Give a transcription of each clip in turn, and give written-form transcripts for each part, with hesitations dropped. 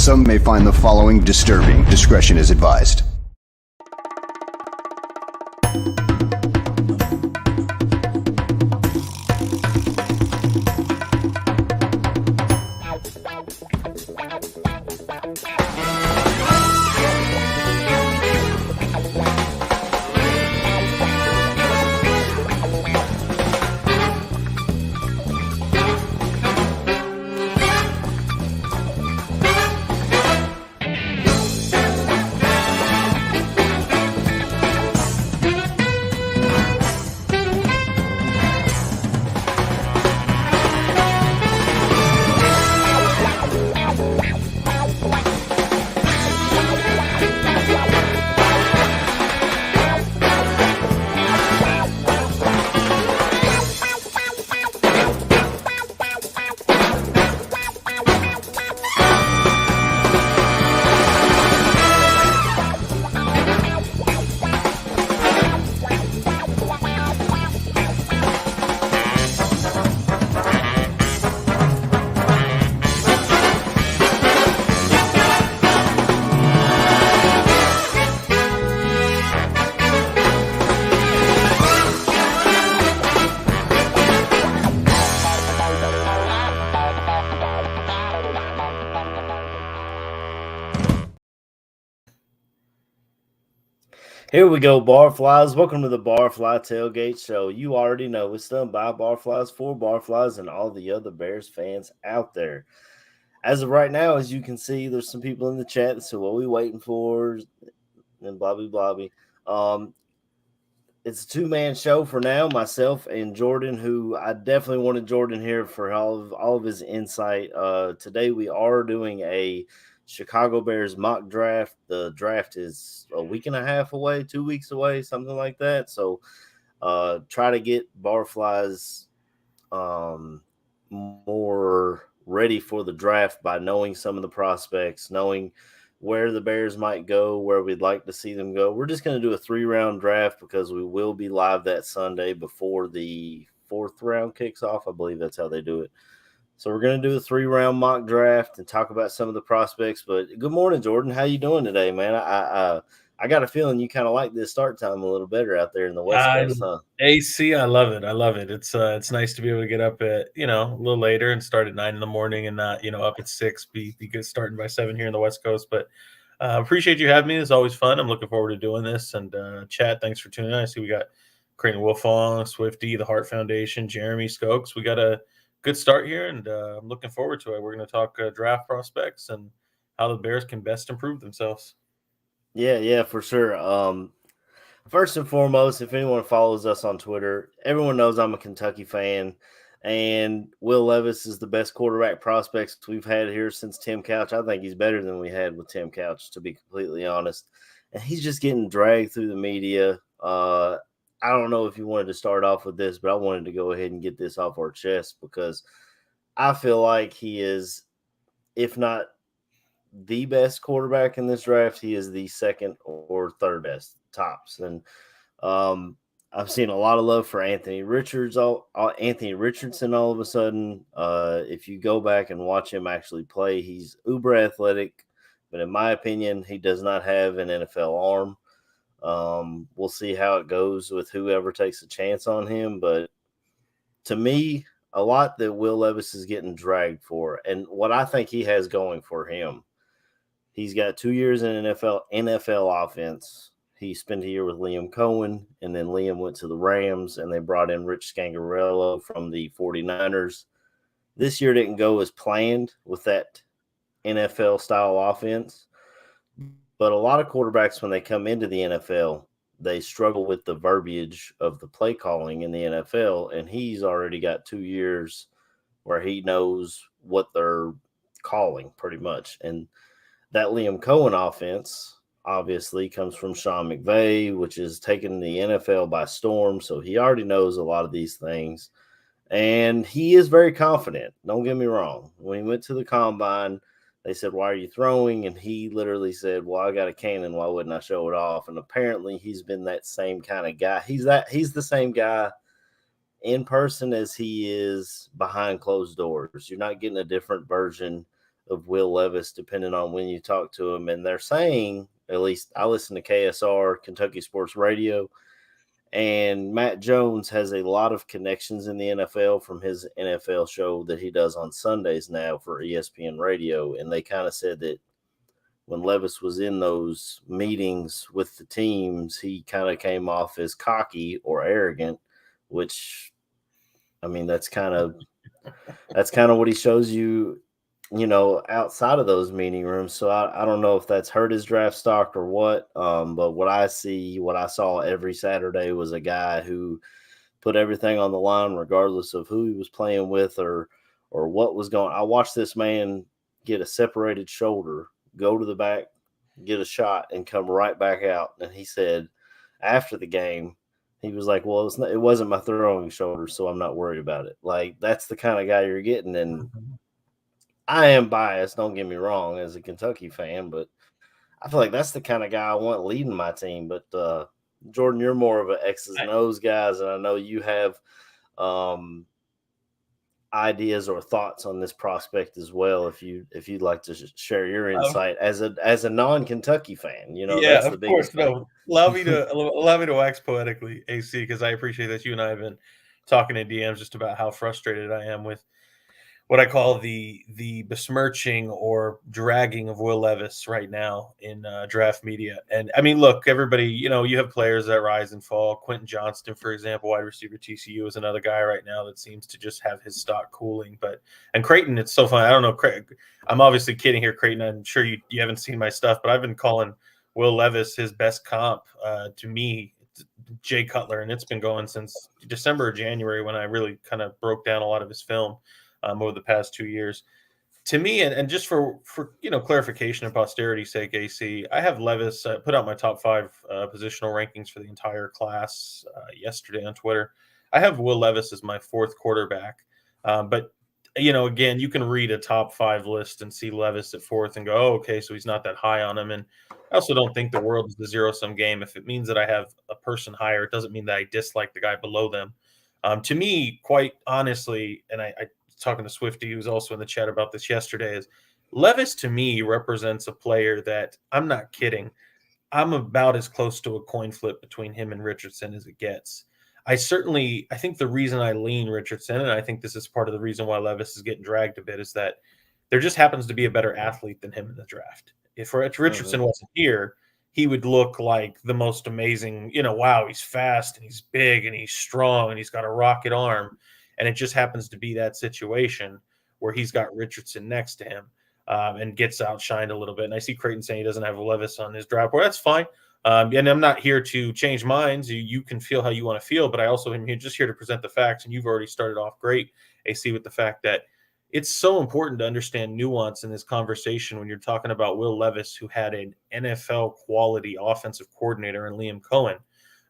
Some may find the following disturbing. Discretion is advised. Here we go, Barflies. Welcome to the Barfly Tailgate Show. You already know it's done by Barflies, for Barflies, and all the other Bears fans out there. As of right now, as you can see, there's some people in the chat. So what are we waiting for? And blah, blah, blah. It's a two-man show for now, myself and Jordan, who I definitely wanted Jordan here for all of his insight. Today we are doing a Chicago Bears mock draft. The draft is a week and a half away, 2 weeks away, something like that. So try to get Barflies more ready for the draft by knowing some of the prospects, knowing where the Bears might go, where we'd like to see them go. We're just going to do a 3-round draft because we will be live that Sunday before the 4th round kicks off. I believe that's how they do it. So we're going to do a 3-round mock draft and talk about some of the prospects. But good morning, Jordan. How you doing today, man? I got a feeling you kind of like this start time a little better out there in the West Coast, huh? AC, I love it. I love it. It's nice to be able to get up at, a little later and start at 9 in the morning and not, up at 6, be good starting by 7 here in the West Coast. But appreciate you having me. It's always fun. I'm looking forward to doing this. And Chad, thanks for tuning in. I see we got Creighton Wolfong, Swifty, the Hart Foundation, Jeremy Stokes. We got a good start here, and I'm looking forward to it. We're going to talk draft prospects and how the Bears can best improve themselves. Yeah, for sure. First and foremost, if anyone follows us on Twitter, everyone knows I'm a Kentucky fan, and Will Levis is the best quarterback prospects we've had here since Tim Couch. I think he's better than we had with Tim Couch, to be completely honest. And he's just getting dragged through the media. I don't know if you wanted to start off with this, but I wanted to go ahead and get this off our chest because I feel like he is, if not the best quarterback in this draft, he is the second or third best tops. And I've seen a lot of love for Anthony Richardson all of a sudden. If you go back and watch him actually play, he's uber athletic, but in my opinion, he does not have an NFL arm. We'll see how it goes with whoever takes a chance on him. But to me, a lot that Will Levis is getting dragged for, and what I think he has going for him, he's got 2 years in NFL offense. He spent a year with Liam Cohen, and then Liam went to the Rams, and they brought in Rich Scangarello from the 49ers. This year didn't go as planned with that NFL-style offense. But a lot of quarterbacks, when they come into the NFL, they struggle with the verbiage of the play calling in the NFL, and he's already got 2 years where he knows what they're calling pretty much. And that Liam Cohen offense obviously comes from Sean McVay, which is taking the NFL by storm. So he already knows a lot of these things. And he is very confident. Don't get me wrong. When he went to the combine, they said, "Why are you throwing?" And he literally said, "Well, I got a cannon. Why wouldn't I show it off?" And apparently he's been that same kind of guy. He's the same guy in person as he is behind closed doors. You're not getting a different version of Will Levis, depending on when you talk to them. And they're saying, at least I listen to KSR, Kentucky Sports Radio, and Matt Jones has a lot of connections in the NFL from his NFL show that he does on Sundays now for ESPN Radio. And they kind of said that when Levis was in those meetings with the teams, he kind of came off as cocky or arrogant, which, I mean, that's kind of what he shows you, outside of those meeting rooms. So I don't know if that's hurt his draft stock or what. But what I saw every Saturday was a guy who put everything on the line, regardless of who he was playing with or what was going. I watched this man get a separated shoulder, go to the back, get a shot, and come right back out. And he said after the game, he was like, well, it wasn't my throwing shoulder, so I'm not worried about it. Like, that's the kind of guy you're getting. And I am biased, don't get me wrong, as a Kentucky fan, but I feel like that's the kind of guy I want leading my team. But Jordan, you're more of an X's and O's guys, and I know you have ideas or thoughts on this prospect as well. If you'd like to share your insight as a non-Kentucky fan, yeah, that's of course. No, allow me to wax poetically, AC, because I appreciate that you and I have been talking in DMs just about how frustrated I am with what I call the besmirching or dragging of Will Levis right now in draft media. And I mean, look, everybody, you have players that rise and fall. Quentin Johnston, for example, wide receiver TCU, is another guy right now that seems to just have his stock cooling. And Creighton, it's so funny. I don't know, Craig, I'm obviously kidding here, Creighton. I'm sure you haven't seen my stuff, but I've been calling Will Levis his best comp to me, Jay Cutler, and it's been going since December or January when I really kind of broke down a lot of his film. Over the past 2 years. To me, and just for clarification and posterity's sake, AC, I have Levis put out my top 5 positional rankings for the entire class yesterday on Twitter. I have Will Levis as my 4th quarterback. But, again, you can read a top 5 list and see Levis at 4th and go, oh, okay, so he's not that high on him. And I also don't think the world is a zero-sum game. If it means that I have a person higher, it doesn't mean that I dislike the guy below them. To me, quite honestly, and I talking to Swifty, who's also in the chat about this yesterday, is Levis to me represents a player that, I'm not kidding, I'm about as close to a coin flip between him and Richardson as it gets. I think the reason I lean Richardson, and I think this is part of the reason why Levis is getting dragged a bit, is that there just happens to be a better athlete than him in the draft. If Richardson wasn't here, he would look like the most amazing, wow, he's fast and he's big and he's strong and he's got a rocket arm. And it just happens to be that situation where he's got Richardson next to him and gets outshined a little bit. And I see Creighton saying he doesn't have Levis on his draft board. That's fine. And I'm not here to change minds. You can feel how you want to feel, but I also am just here to present the facts. And you've already started off great, AC, with the fact that it's so important to understand nuance in this conversation when you're talking about Will Levis, who had an NFL quality offensive coordinator in Liam Cohen,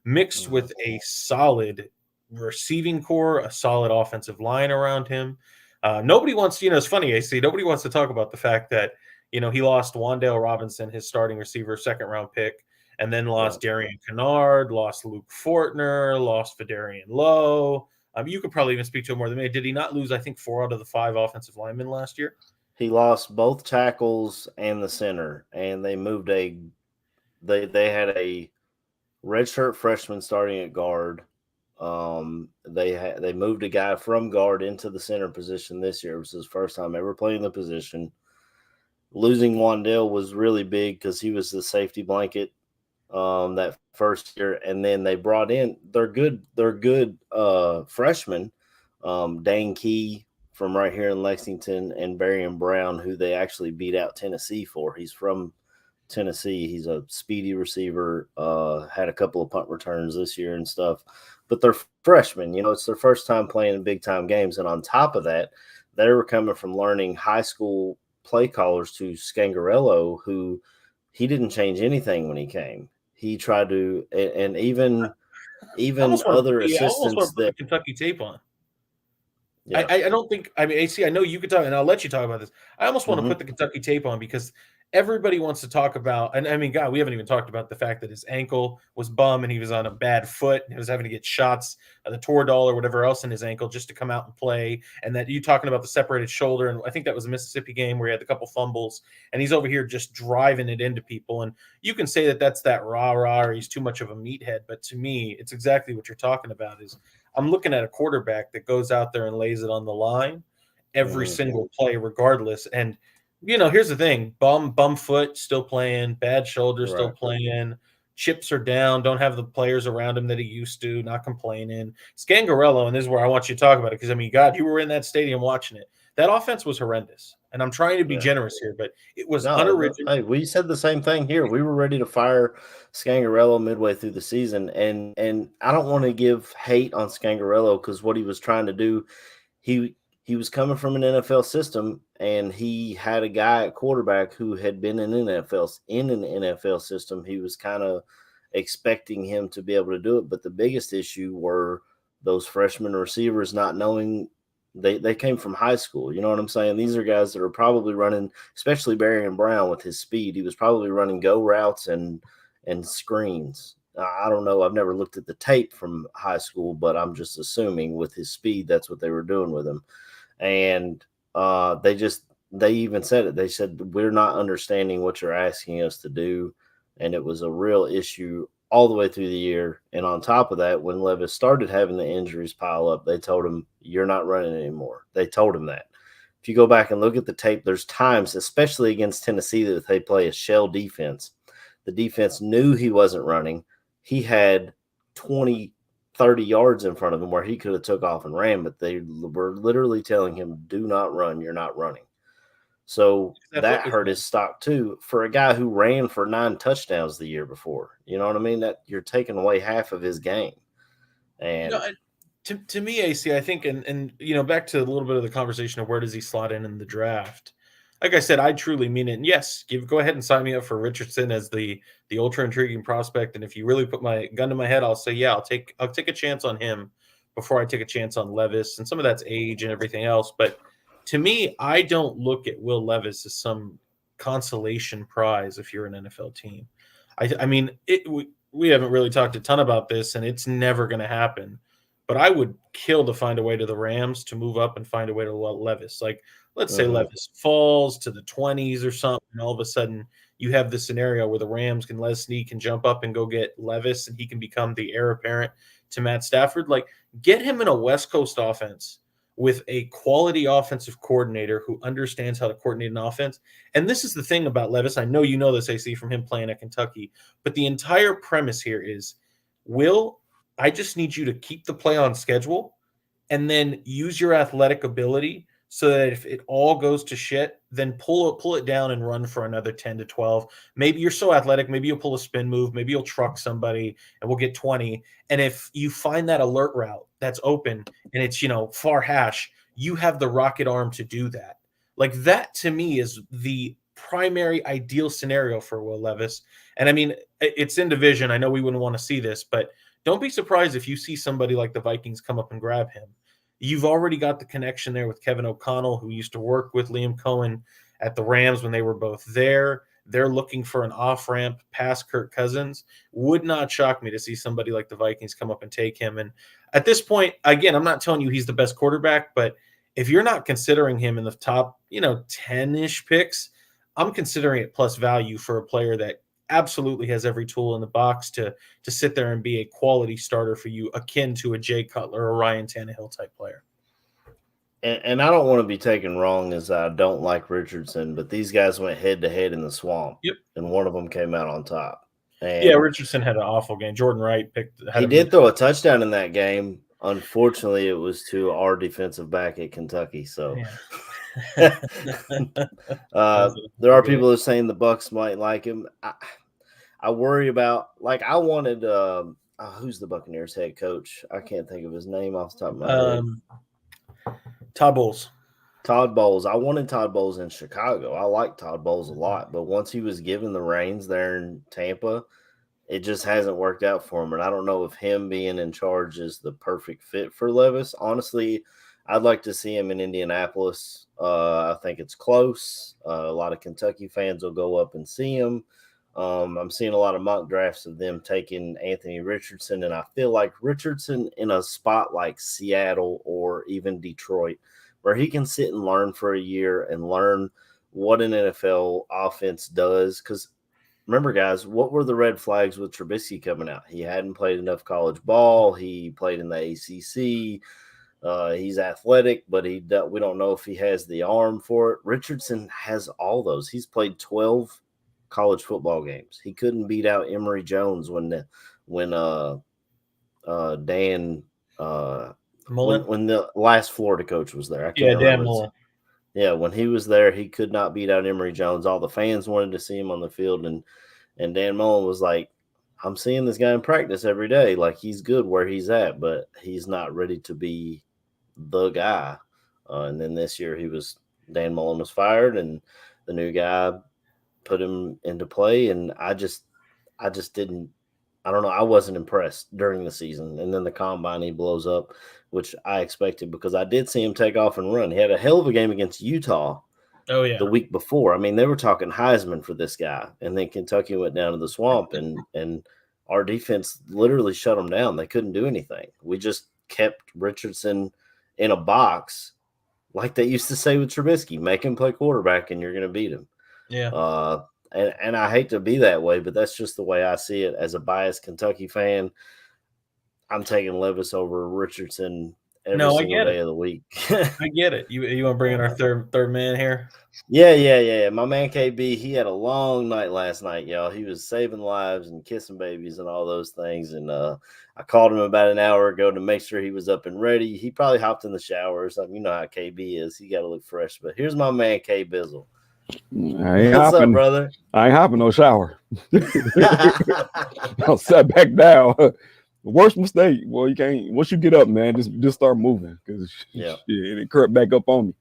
mixed with a solid receiving core, a solid offensive line around him. Nobody wants, it's funny, AC, nobody wants to talk about the fact that, he lost Wan'Dale Robinson, his starting receiver, 2nd round pick, and then lost Darian Kennard, lost Luke Fortner, lost Fedarian Lowe. You could probably even speak to him more than me. Did he not lose, I think, 4 out of the 5 offensive linemen last year? He lost both tackles and the center, and they moved they had a redshirt freshman starting at guard. They moved a guy from guard into the center position this year. It was his first time ever playing the position. Losing Wan'Dale was really big because he was the safety blanket that first year, and then they brought in they're good freshmen, Dane Key from right here in Lexington and Barian Brown, who they actually beat out Tennessee for. He's from Tennessee. He's a speedy receiver, had a couple of punt returns this year and stuff. But they're freshmen, it's their first time playing in big-time games. And on top of that, they were coming from learning high school play callers to Scangarello, who he didn't change anything when he came. He tried to, and even other assistants that Kentucky tape on. Yeah. I don't think, AC, I know you could talk, and I'll let you talk about this. I almost want to put the Kentucky tape on because everybody wants to talk about, and I mean, God, we haven't even talked about the fact that his ankle was bum and he was on a bad foot. And he was having to get shots, the Toradol or whatever else in his ankle just to come out and play. And that you talking about the separated shoulder. And I think that was a Mississippi game where he had a couple fumbles and he's over here just driving it into people. And you can say that that's that rah-rah or he's too much of a meathead. But to me, it's exactly what you're talking about is I'm looking at a quarterback that goes out there and lays it on the line every single play regardless. And here's the thing: bum foot, still playing; bad shoulder, still playing. Chips are down. Don't have the players around him that he used to. Not complaining. Scangarello, and this is where I want you to talk about it because I mean, God, you were in that stadium watching it. That offense was horrendous, and I'm trying to be generous here, but it was unoriginal. Hey, we said the same thing here. We were ready to fire Scangarello midway through the season, and I don't want to give hate on Scangarello because what he was trying to do, he was coming from an NFL system, and he had a guy at quarterback who had been in an NFL system. He was kind of expecting him to be able to do it, but the biggest issue were those freshman receivers not knowing they came from high school. You know what I'm saying? These are guys that are probably running, especially Barry Brown with his speed. He was probably running go routes and screens. I don't know. I've never looked at the tape from high school, but I'm just assuming with his speed, that's what they were doing with him. And they even said it. They said, we're not understanding what you're asking us to do. And it was a real issue all the way through the year. And on top of that, when Levis started having the injuries pile up, they told him, you're not running anymore. They told him that. If you go back and look at the tape, there's times, especially against Tennessee, that they play a shell defense. The defense knew he wasn't running. He had 20, 30 yards in front of him where he could have took off and ran, but they were literally telling him, do not run. You're not running. So that hurt his stock too for a guy who ran for 9 touchdowns the year before. You know what I mean? That you're taking away half of his game. And to me, AC, I think, and back to a little bit of the conversation of where does he slot in the draft. Like I said, I truly mean it. And yes, go ahead and sign me up for Richardson as the ultra intriguing prospect. And if you really put my gun to my head, I'll say, yeah, I'll take a chance on him before I take a chance on Levis. And some of that's age and everything else. But to me, I don't look at Will Levis as some consolation prize if you're an NFL team. I mean, we haven't really talked a ton about this, and it's never going to happen. But I would kill to find a way to the Rams to move up and find a way to Levis. Like, let's say Levis falls to the 20s or something, and all of a sudden you have this scenario where the Rams Leslie can jump up and go get Levis, and he can become the heir apparent to Matt Stafford. Like, get him in a West Coast offense with a quality offensive coordinator who understands how to coordinate an offense. And this is the thing about Levis. I know you know this, AC, from him playing at Kentucky, but the entire premise here is, I just need you to keep the play on schedule and then use your athletic ability so that if it all goes to shit, then pull it down and run for another 10 to 12. Maybe you're so athletic, maybe you'll pull a spin move, maybe you'll truck somebody and we'll get 20. And if you find that alert route that's open and it's, far hash, you have the rocket arm to do that. Like, that to me is the primary ideal scenario for Will Levis. And I mean, it's in division. I know we wouldn't want to see this, but don't be surprised if you see somebody like the Vikings come up and grab him. You've already got the connection there with Kevin O'Connell, who used to work with Liam Cohen at the Rams when they were both there. They're looking for an off-ramp past Kirk Cousins. Would not shock me to see somebody like the Vikings come up and take him. And at this point, again, I'm not telling you he's the best quarterback, but if you're not considering him in the top, 10-ish picks, I'm considering it plus value for a player that absolutely has every tool in the box to sit there and be a quality starter for you, akin to a Jay Cutler or Ryan Tannehill type player. And I don't want to be taken wrong as I don't like Richardson, but these guys went head to head in the swamp. Yep. And one of them came out on top. And yeah, Richardson had an awful game. Jordan Wright he did throw a touchdown in that game. Unfortunately, it was to our defensive back at Kentucky. So there are people who are saying the Bucs might like him. I worry about, like, I wanted who's the Buccaneers head coach? I can't think of his name off the top of my head. Todd Bowles. Todd Bowles. I wanted Todd Bowles in Chicago. I like Todd Bowles a lot, but once he was given the reins there in Tampa, it just hasn't worked out for him. And I don't know if him being in charge is the perfect fit for Levis. Honestly, I'd like to see him in Indianapolis. I think it's close. A lot of Kentucky fans will go up and see him. I'm seeing a lot of mock drafts of them taking Anthony Richardson, and I feel like Richardson in a spot like Seattle or even Detroit, where he can sit and learn for a year and learn what an NFL offense does. Because remember, guys, what were the red flags with Trubisky coming out? He hadn't played enough college ball. He played in the ACC. He's athletic, but we don't know if he has the arm for it. Richardson has all those. He's played 12 college football games. He couldn't beat out Emory Jones when Dan Mullen? when the last Florida coach was there. I can't Dan remember. Mullen. Yeah, when he was there, he could not beat out Emory Jones. All the fans wanted to see him on the field, and Dan Mullen was like, I'm seeing this guy in practice every day. Like, he's good where he's at, but he's not ready to be the guy. And then this year Dan Mullen was fired, and the new guy put him into play. And I just didn't, I don't know. I wasn't impressed during the season. And then the combine, he blows up, which I expected because I did see him take off and run. He had a hell of a game against Utah. Oh, yeah. The week before. I mean, they were talking Heisman for this guy. And then Kentucky went down to the swamp, and our defense literally shut them down. They couldn't do anything. We just kept Richardson in a box, like they used to say with Trubisky, make him play quarterback and you're going to beat him. Yeah. And I hate to be that way, but that's just the way I see it. As a biased Kentucky fan, I'm taking Levis over Richardson every single day of the week. I get it. You want to bring in our third man here? Yeah. My man KB, he had a long night last night, y'all. He was saving lives and kissing babies and all those things. And I called him about an hour ago to make sure he was up and ready. He probably hopped in the shower or something. You know how KB is. He got to look fresh. But here's my man K Bizzle. What's up, brother? I ain't hopping no shower. I'll sit back down. Worst mistake. Well, you can't. Once you get up, man, just start moving because it crept back up on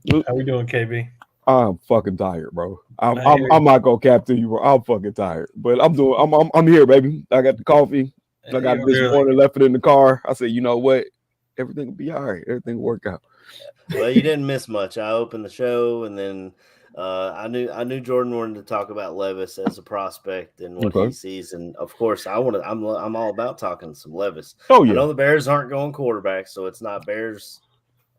me. How we doing, KB? I'm fucking tired, bro. I'm not gonna cap to you, bro. I'm fucking tired, but I'm here, baby. I got the coffee. I got this morning, left it in the car. I said, you know what? Everything will be all right. Everything will work out. Well, you didn't miss much. I opened the show, and then I knew Jordan wanted to talk about Levis as a prospect and what he sees, and of course, I'm all about talking some Levis. Oh yeah. I know the Bears aren't going quarterback, so it's not Bears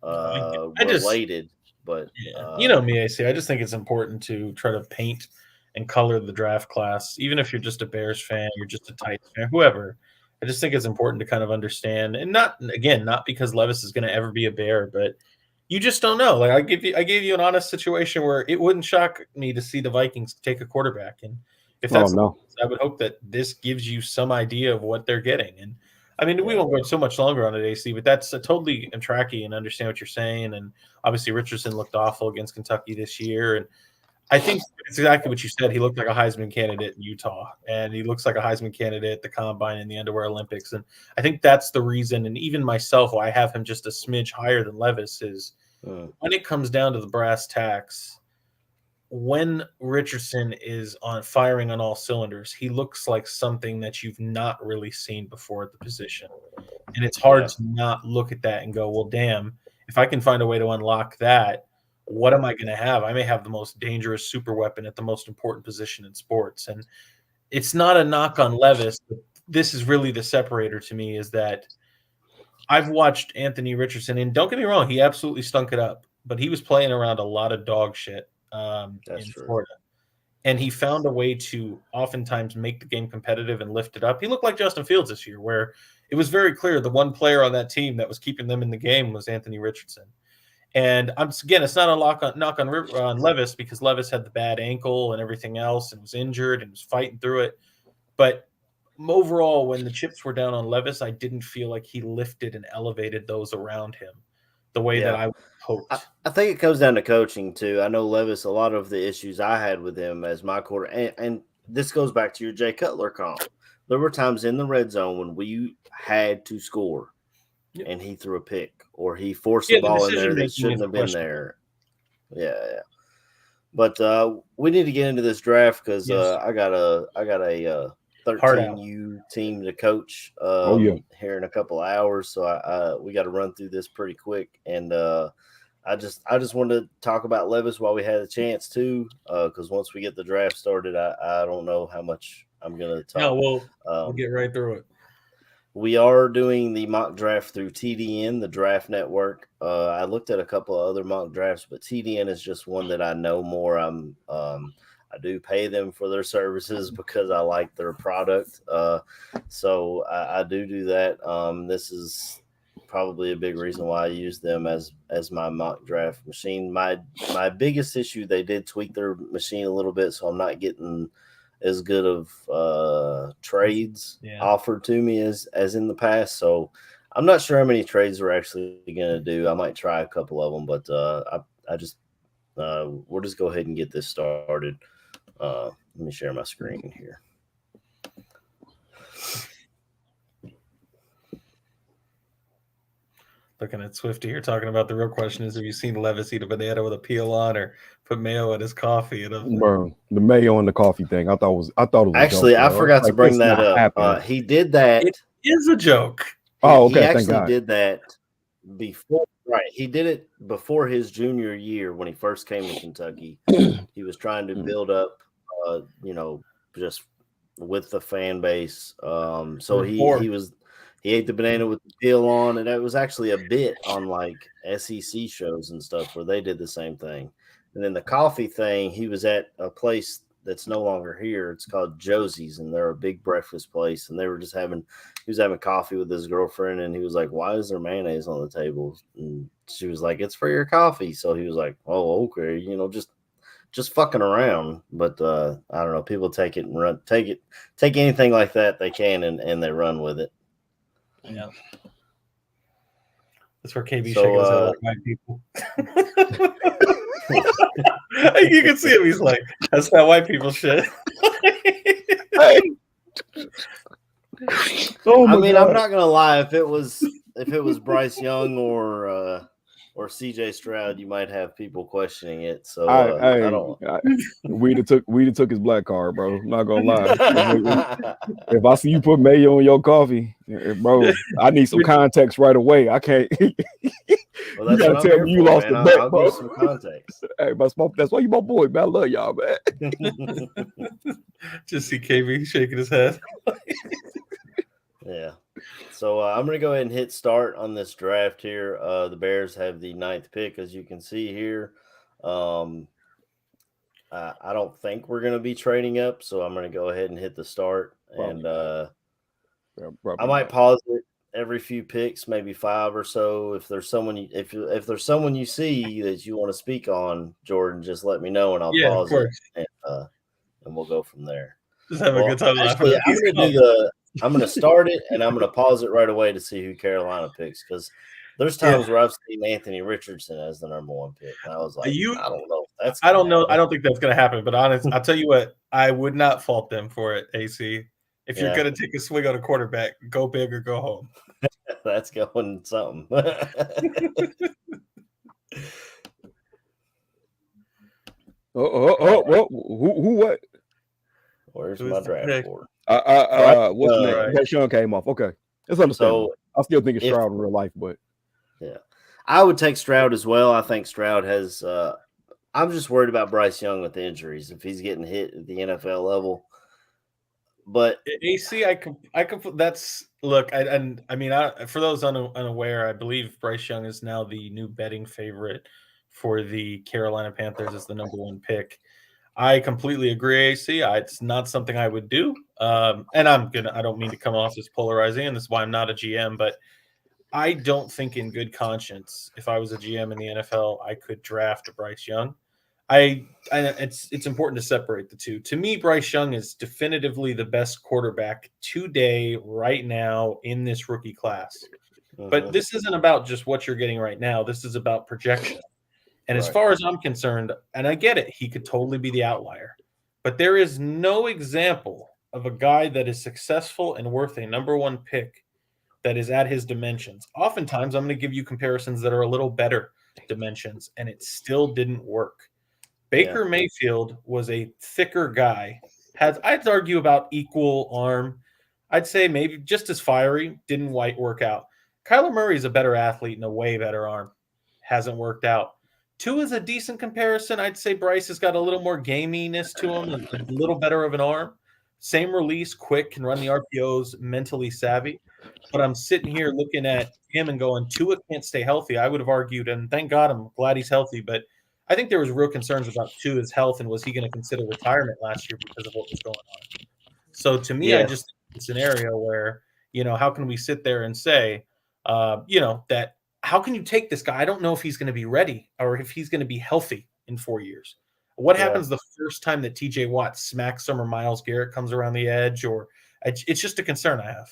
related. But you know me, AC. I just think it's important to try to paint and color the draft class, even if you're just a Bears fan, you're just a Titans fan, whoever. I just think it's important to kind of understand, and not because Levis is going to ever be a Bear, but you just don't know. Like I gave you an honest situation where it wouldn't shock me to see the Vikings take a quarterback, and if that's I would hope that this gives you some idea of what they're getting. And I mean, we won't go so much longer on it, AC, but that's totally tracky and understand what you're saying. And obviously, Richardson looked awful against Kentucky this year, and I think it's exactly what you said. He looked like a Heisman candidate in Utah, and he looks like a Heisman candidate at the Combine and the Underwear Olympics. And I think that's the reason, and even myself, why I have him just a smidge higher than Levis is when it comes down to the brass tacks, when Richardson is firing on all cylinders, he looks like something that you've not really seen before at the position. And it's hard to not look at that and go, well, damn, if I can find a way to unlock that, what am I going to have? I may have the most dangerous super weapon at the most important position in sports. And it's not a knock on Levis, but this is really the separator to me, is that I've watched Anthony Richardson, and don't get me wrong, he absolutely stunk it up, but he was playing around a lot of dog shit in Florida. And he found a way to oftentimes make the game competitive and lift it up. He looked like Justin Fields this year, where it was very clear the one player on that team that was keeping them in the game was Anthony Richardson. And again, it's not a knock on Levis, because Levis had the bad ankle and everything else and was injured and was fighting through it. But overall, when the chips were down on Levis, I didn't feel like he lifted and elevated those around him the way that I hoped. I think it comes down to coaching too. I know Levis, a lot of the issues I had with him as my quarter, and this goes back to your Jay Cutler comp. There were times in the red zone when we had to score, and he threw a pick, or he forced the ball in there that shouldn't have been there. Yeah. But we need to get into this draft because I got a 13U team to coach here in a couple of hours, so we got to run through this pretty quick. And I just wanted to talk about Levis while we had a chance to, because once we get the draft started, I don't know how much I'm gonna talk. No, we'll get right through it. We are doing the mock draft through TDN, the Draft Network. I looked at a couple of other mock drafts, but TDN is just one that I know more. I do pay them for their services because I like their product. So I do that. This is probably a big reason why I use them as my mock draft machine. My biggest issue, they did tweak their machine a little bit, so I'm not getting as good of trades offered to me as in the past. So I'm not sure how many trades we're actually going to do. I might try a couple of them, but we'll just go ahead and get this started. Let me share my screen here. Looking at Swifty here, talking about the real question is: have you seen Levis eat a banana with a peel on, or put mayo in his coffee? Bro, the mayo and the coffee thing, I thought it was actually a joke, I forgot to bring that up. He did that. It is a joke. He actually did that before. Right, he did it before his junior year when he first came to Kentucky. He was trying to build up, just with the fan base. So he ate the banana with the peel on, and it was actually a bit on like SEC shows and stuff where they did the same thing. And then the coffee thing, he was at a place that's no longer here. It's called Josie's, and they're a big breakfast place. And they were just he was having coffee with his girlfriend, and he was like, "Why is there mayonnaise on the table?" And she was like, "It's for your coffee." So he was like, "Oh, okay," just fucking around. But I don't know. People take anything like that they can, and they run with it. Yeah. That's where KB shaking his head like white people. You can see him. He's like, that's that white people shit. I mean, God. I'm not gonna lie. If it was Bryce Young or CJ Stroud, you might have people questioning it. So I don't. We'd have took his black card, bro. I'm not gonna lie. If I see you put mayo in your coffee, bro, I need some context right away. I can't. Well, that's you gotta tell me you lost the bet, I'll bro. Give some context. Hey, that's why you my boy, man. I love y'all, man. Just see KB shaking his head. Yeah. So I'm going to go ahead and hit start on this draft here. The Bears have the 9th pick, as you can see here. I don't think we're going to be trading up, so I'm going to go ahead and hit the start. And I might pause it every few picks, maybe 5 or so. If there's someone if there's someone you see that you want to speak on, Jordan, just let me know and I'll pause it, and we'll go from there. Just have a good time. Actually, I'm going to start it, and I'm going to pause it right away to see who Carolina picks, because there's times where I've seen Anthony Richardson as the number 1 pick, and I was like, I don't know. I don't know. I don't think that's going to happen. But honest, I'll tell you what, I would not fault them for it. AC, if you're going to take a swing on a quarterback, go big or go home. That's going something. Who what? Where's my draft board? What's the name? Bryce Young came off. Okay, it's understandable. I still think it's Stroud in real life, but yeah, I would take Stroud as well. I think Stroud has. I'm just worried about Bryce Young with the injuries if he's getting hit at the NFL level. But AC, I can. That's look. For those unaware, I believe Bryce Young is now the new betting favorite for the Carolina Panthers as the number 1 pick. I completely agree, AC. It's not something I would do. And I don't mean to come off as polarizing, and this is why I'm not a GM, but I don't think in good conscience, if I was a GM in the NFL, I could draft a Bryce Young. It's important to separate the two. To me, Bryce Young is definitively the best quarterback today, right now, in this rookie class. But this isn't about just what you're getting right now. This is about projection. And as far as I'm concerned, and I get it, he could totally be the outlier. But there is no example of a guy that is successful and worth a number 1 pick that is at his dimensions. Oftentimes, I'm going to give you comparisons that are a little better dimensions, and it still didn't work. Baker Mayfield was a thicker guy. I'd argue about equal arm. I'd say maybe just as fiery, didn't work out. Kyler Murray is a better athlete and a way better arm. Hasn't worked out. Tua is a decent comparison. I'd say Bryce has got a little more gaminess to him, a little better of an arm. Same release, quick, can run the RPOs, mentally savvy. But I'm sitting here looking at him and going, Tua can't stay healthy. I would have argued, and thank God I'm glad he's healthy. But I think there was real concerns about Tua's health and was he going to consider retirement last year because of what was going on. So to me, I Yeah. just think it's a scenario where, how can we sit there and say, that how can you take this guy? I don't know if he's going to be ready or if he's going to be healthy in 4 years. What happens the first time that TJ Watt smacks him or Myles Garrett comes around the edge? Or it's just a concern I have.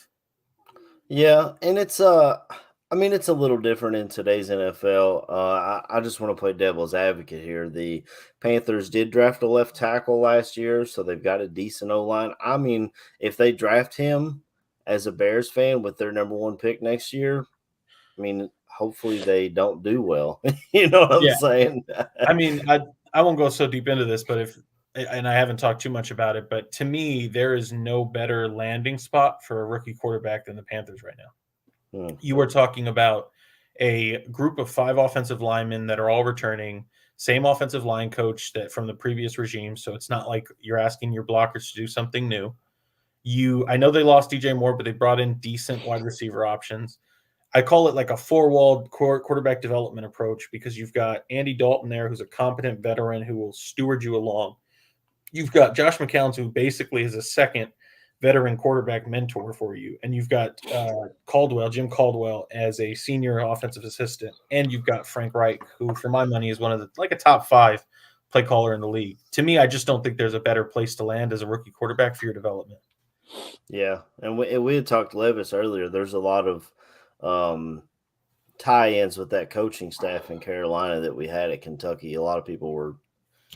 Yeah, and it's it's a little different in today's NFL. I just want to play devil's advocate here. The Panthers did draft a left tackle last year, so they've got a decent O-line. I mean, if they draft him as a Bears fan with their number 1 pick next year, I mean, hopefully they don't do well. You know what I'm saying? I mean, I won't go so deep into this, but and I haven't talked too much about it, but to me, there is no better landing spot for a rookie quarterback than the Panthers right now. You were talking about a group of 5 offensive linemen that are all returning, same offensive line coach that from the previous regime. So it's not like you're asking your blockers to do something new. I know they lost DJ Moore, but they brought in decent wide receiver options. I call it like a 4-walled quarterback development approach because you've got Andy Dalton there, who's a competent veteran who will steward you along. You've got Josh McCown, who basically is a second veteran quarterback mentor for you. And you've got Jim Caldwell, as a senior offensive assistant. And you've got Frank Wright, who, for my money, is one of a top 5 play caller in the league. To me, I just don't think there's a better place to land as a rookie quarterback for your development. Yeah, and we had talked to Levis earlier. There's a lot of tie-ins with that coaching staff in Carolina that we had at Kentucky. A lot of people were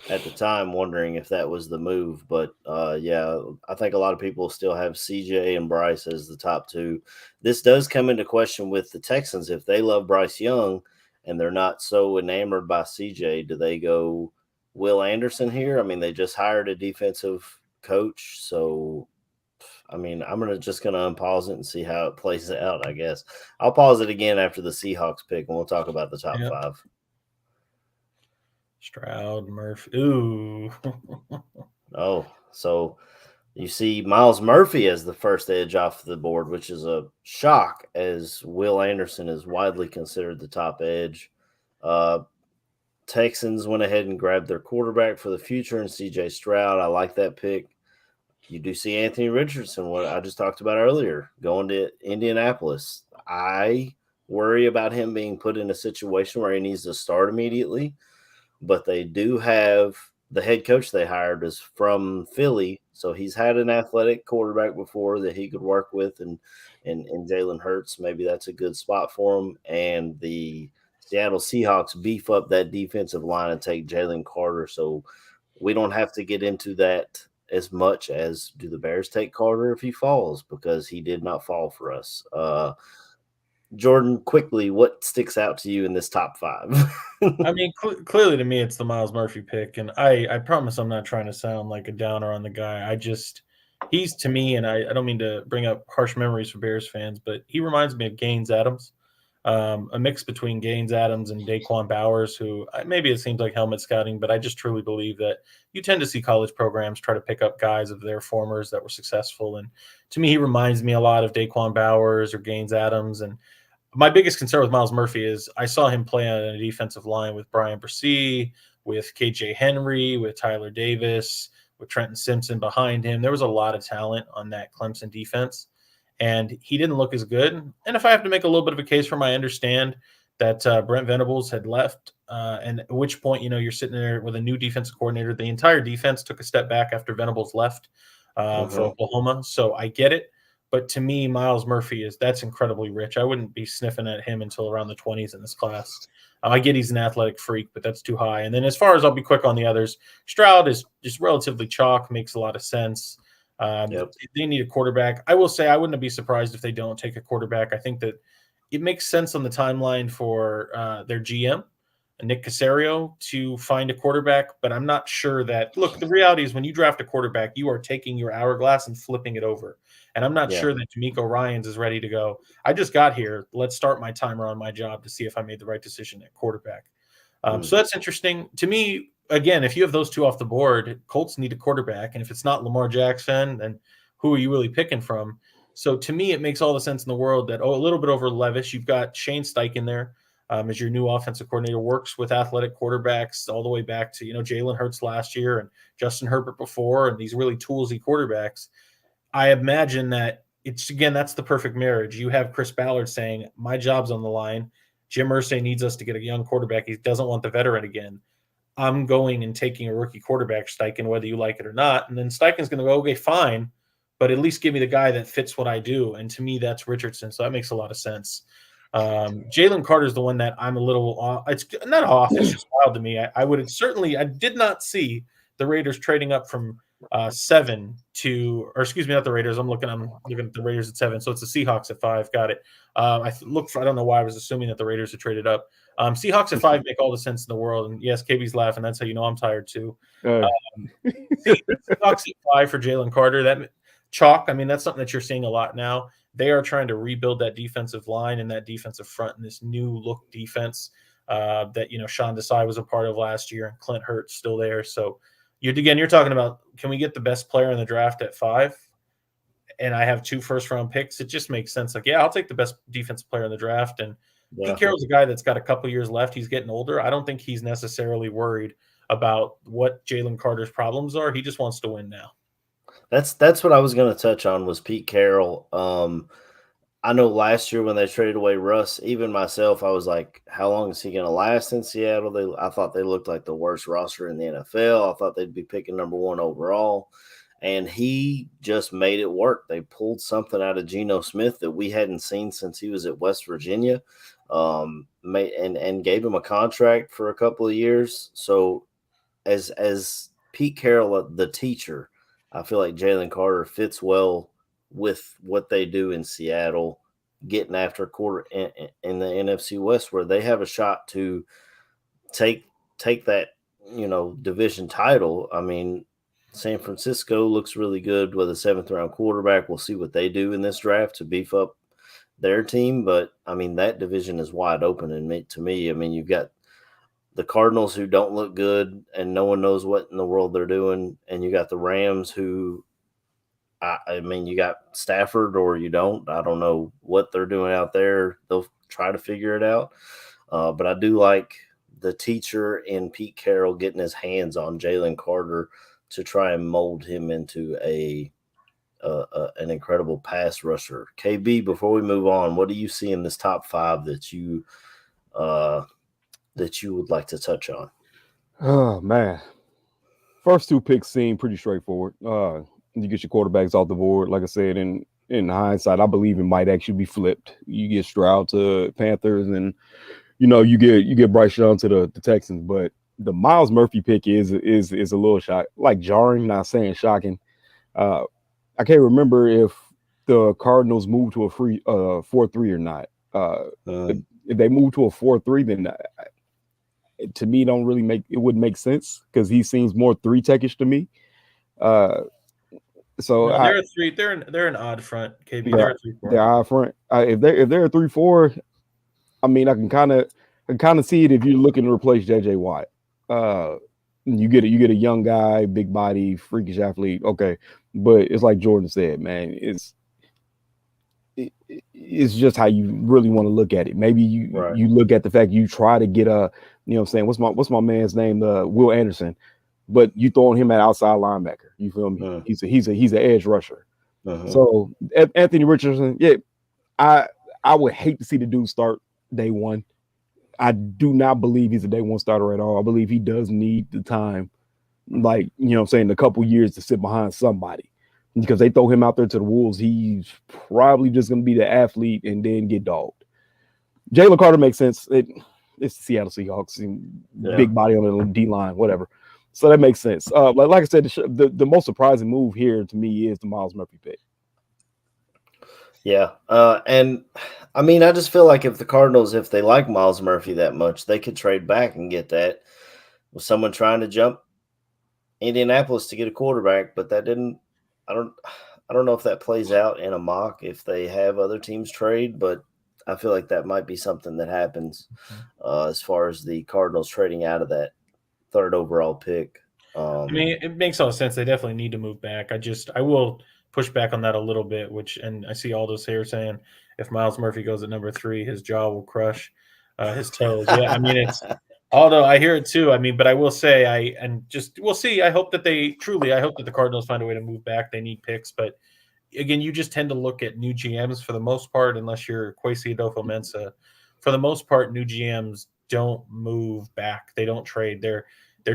at the time wondering if that was the move, but I think a lot of people still have CJ and Bryce as the top 2. This does come into question with the Texans. If they love Bryce Young and they're not so enamored by CJ, do they go Will Anderson here? I mean, they just hired a defensive coach, so I mean, I'm just going to unpause it and see how it plays out, I guess. I'll pause it again after the Seahawks pick, and we'll talk about the top 5. Stroud, Murphy. Ooh. Oh, so you see Miles Murphy as the first edge off the board, which is a shock, as Will Anderson is widely considered the top edge. Texans went ahead and grabbed their quarterback for the future and CJ Stroud. I like that pick. You do see Anthony Richardson, what I just talked about earlier, going to Indianapolis. I worry about him being put in a situation where he needs to start immediately, but they do have the head coach they hired is from Philly, so he's had an athletic quarterback before that he could work with, and Jalen Hurts, maybe that's a good spot for him. And the Seattle Seahawks beef up that defensive line and take Jalen Carter, so we don't have to get into that as much as do the Bears take Carter if he falls, because he did not fall for us. Jordan, quickly, what sticks out to you in this top 5? I mean, clearly to me, it's the Miles Murphy pick. And I promise I'm not trying to sound like a downer on the guy. He's to me, and I don't mean to bring up harsh memories for Bears fans, but he reminds me of Gaines Adams. A mix between Gaines Adams and Daquan Bowers, who maybe it seems like helmet scouting, but I just truly believe that you tend to see college programs try to pick up guys of their formers that were successful. And to me, he reminds me a lot of Daquan Bowers or Gaines Adams. And my biggest concern with Miles Murphy is I saw him play on a defensive line with Brian Bresee, with KJ Henry, with Tyler Davis, with Trenton Simpson behind him. There was a lot of talent on that Clemson defense, and he didn't look as good. And if I have to make a little bit of a case for him, I understand that Brent Venables had left, and at which point, you're sitting there with a new defensive coordinator. The entire defense took a step back after Venables left for Oklahoma, so I get it. But to me, Miles Murphy that's incredibly rich. I wouldn't be sniffing at him until around the 20s in this class. I get he's an athletic freak, but that's too high. And then as far as I'll be quick on the others, Stroud is just relatively chalk, makes a lot of sense. They need a quarterback. I will say I wouldn't be surprised if they don't take a quarterback. I think that it makes sense on the timeline for their GM, Nick Caserio, to find a quarterback, but I'm not sure that – look, the reality is when you draft a quarterback, you are taking your hourglass and flipping it over. And I'm not sure that D'Amico Ryans is ready to go, I just got here. Let's start my timer on my job to see if I made the right decision at quarterback. So that's interesting to me. Again, if you have those two off the board, Colts need a quarterback, and if it's not Lamar Jackson, then who are you really picking from? So to me, it makes all the sense in the world that a little bit over Levis, you've got Shane Steichen there as your new offensive coordinator, works with athletic quarterbacks all the way back to Jalen Hurts last year and Justin Herbert before, and these really toolsy quarterbacks. I imagine that that's the perfect marriage. You have Chris Ballard saying, "My job's on the line. Jim Irsay needs us to get a young quarterback. He doesn't want the veteran again. I'm going and taking a rookie quarterback, Steichen, whether you like it or not." And then Steichen's going to go, "Okay, fine, but at least give me the guy that fits what I do." And to me, that's Richardson. So that makes a lot of sense. Jalen Carter is the one that I'm a little off. It's not off. It's just wild to me. I did not see the Raiders trading up from 7 to, or excuse me, not the Raiders. I'm looking at the Raiders at 7. So it's the Seahawks at 5. Got it. I don't know why I was assuming that the Raiders had traded up. Seahawks at 5 make all the sense in the world. And yes, KB's laughing. That's how you know I'm tired too. Seahawks at 5 for Jalen Carter. That chalk. I mean, that's something that you're seeing a lot now. They are trying to rebuild that defensive line and that defensive front in this new look defense that Sean Desai was a part of last year, and Clint Hurts still there. So you're talking about, can we get the best player in the draft at 5? And I have 2 first-round picks. It just makes sense. Like, yeah, I'll take the best defensive player in the draft. And Pete Carroll's a guy that's got a couple years left. He's getting older. I don't think he's necessarily worried about what Jalen Carter's problems are. He just wants to win now. That's what I was going to touch on was Pete Carroll. I know last year when they traded away Russ, even myself, I was like, how long is he going to last in Seattle? I thought they looked like the worst roster in the NFL. I thought they'd be picking number 1 overall. And he just made it work. They pulled something out of Geno Smith that we hadn't seen since he was at West Virginia, and gave him a contract for a couple of years. So as Pete Carroll, the teacher, I feel like Jalen Carter fits well with what they do in Seattle, getting after quarter in the NFC West, where they have a shot to take that, division title. I mean, San Francisco looks really good with a 7th-round quarterback. We'll see what they do in this draft to beef up their team. But, I mean, that division is wide open. And to me, I mean, you've got the Cardinals who don't look good and no one knows what in the world they're doing. And you got the Rams who, I mean, you got Stafford or you don't. I don't know what they're doing out there. They'll try to figure it out. But I do like the teacher in Pete Carroll getting his hands on Jalen Carter to try and mold him into an incredible pass rusher. KB, before we move on, what do you see in this top 5 that you would like to touch on? Oh man, first 2 picks seem pretty straightforward. You get your quarterbacks off the board. Like I said, in hindsight, I believe it might actually be flipped. You get Stroud to Panthers, and you get Bryce Young to the Texans. But the Miles Murphy pick is a little jarring, not saying shocking. I can't remember if the Cardinals moved to a 4-3 or not. If they move to a 4-3, then to me wouldn't make sense because he seems more 3-techish to me. So no, they're a 3. They're an odd front. KB, they're a 3-4. They're odd front. If they're a 3-4, I mean, I can kind of see it if you're looking to replace JJ Watt. You get a young guy, big body, freakish athlete. Okay, but it's like Jordan said, man. It's just how you really want to look at it. Maybe you look at the fact you try to get what's my man's name, Will Anderson, but you throwing him at outside linebacker. You feel me? He's an edge rusher. So Anthony Richardson, yeah, I would hate to see the dude start day one. I do not believe he's a day one starter at all. I believe he does need the time, a couple years to sit behind somebody. Because they throw him out there to the Wolves, he's probably just going to be the athlete and then get dogged. Jalen Carter makes sense. It's the Seattle Seahawks, big body on the D-line, whatever. So that makes sense. Like I said, the most surprising move here to me is the Miles Murphy pick. Yeah, and I mean, I just feel like if the Cardinals, if they like Miles Murphy that much, they could trade back and get that with someone trying to jump Indianapolis to get a quarterback, but that didn't. I don't know if that plays out in a mock if they have other teams trade, but I feel like that might be something that happens as far as the Cardinals trading out of that 3rd overall pick. I mean, it makes all sense. They definitely need to move back. I will push back on that a little bit, and I see all those here saying if Miles Murphy goes at number 3, his jaw will crush his toes. Yeah, I mean, it's although I hear it too. I mean, but I will say we'll see. I hope that the Cardinals find a way to move back. They need picks, but again, you just tend to look at new GMs for the most part, unless you're Kwesi Adolfo-Mensah. For the most part, new GMs don't move back. They don't trade. They're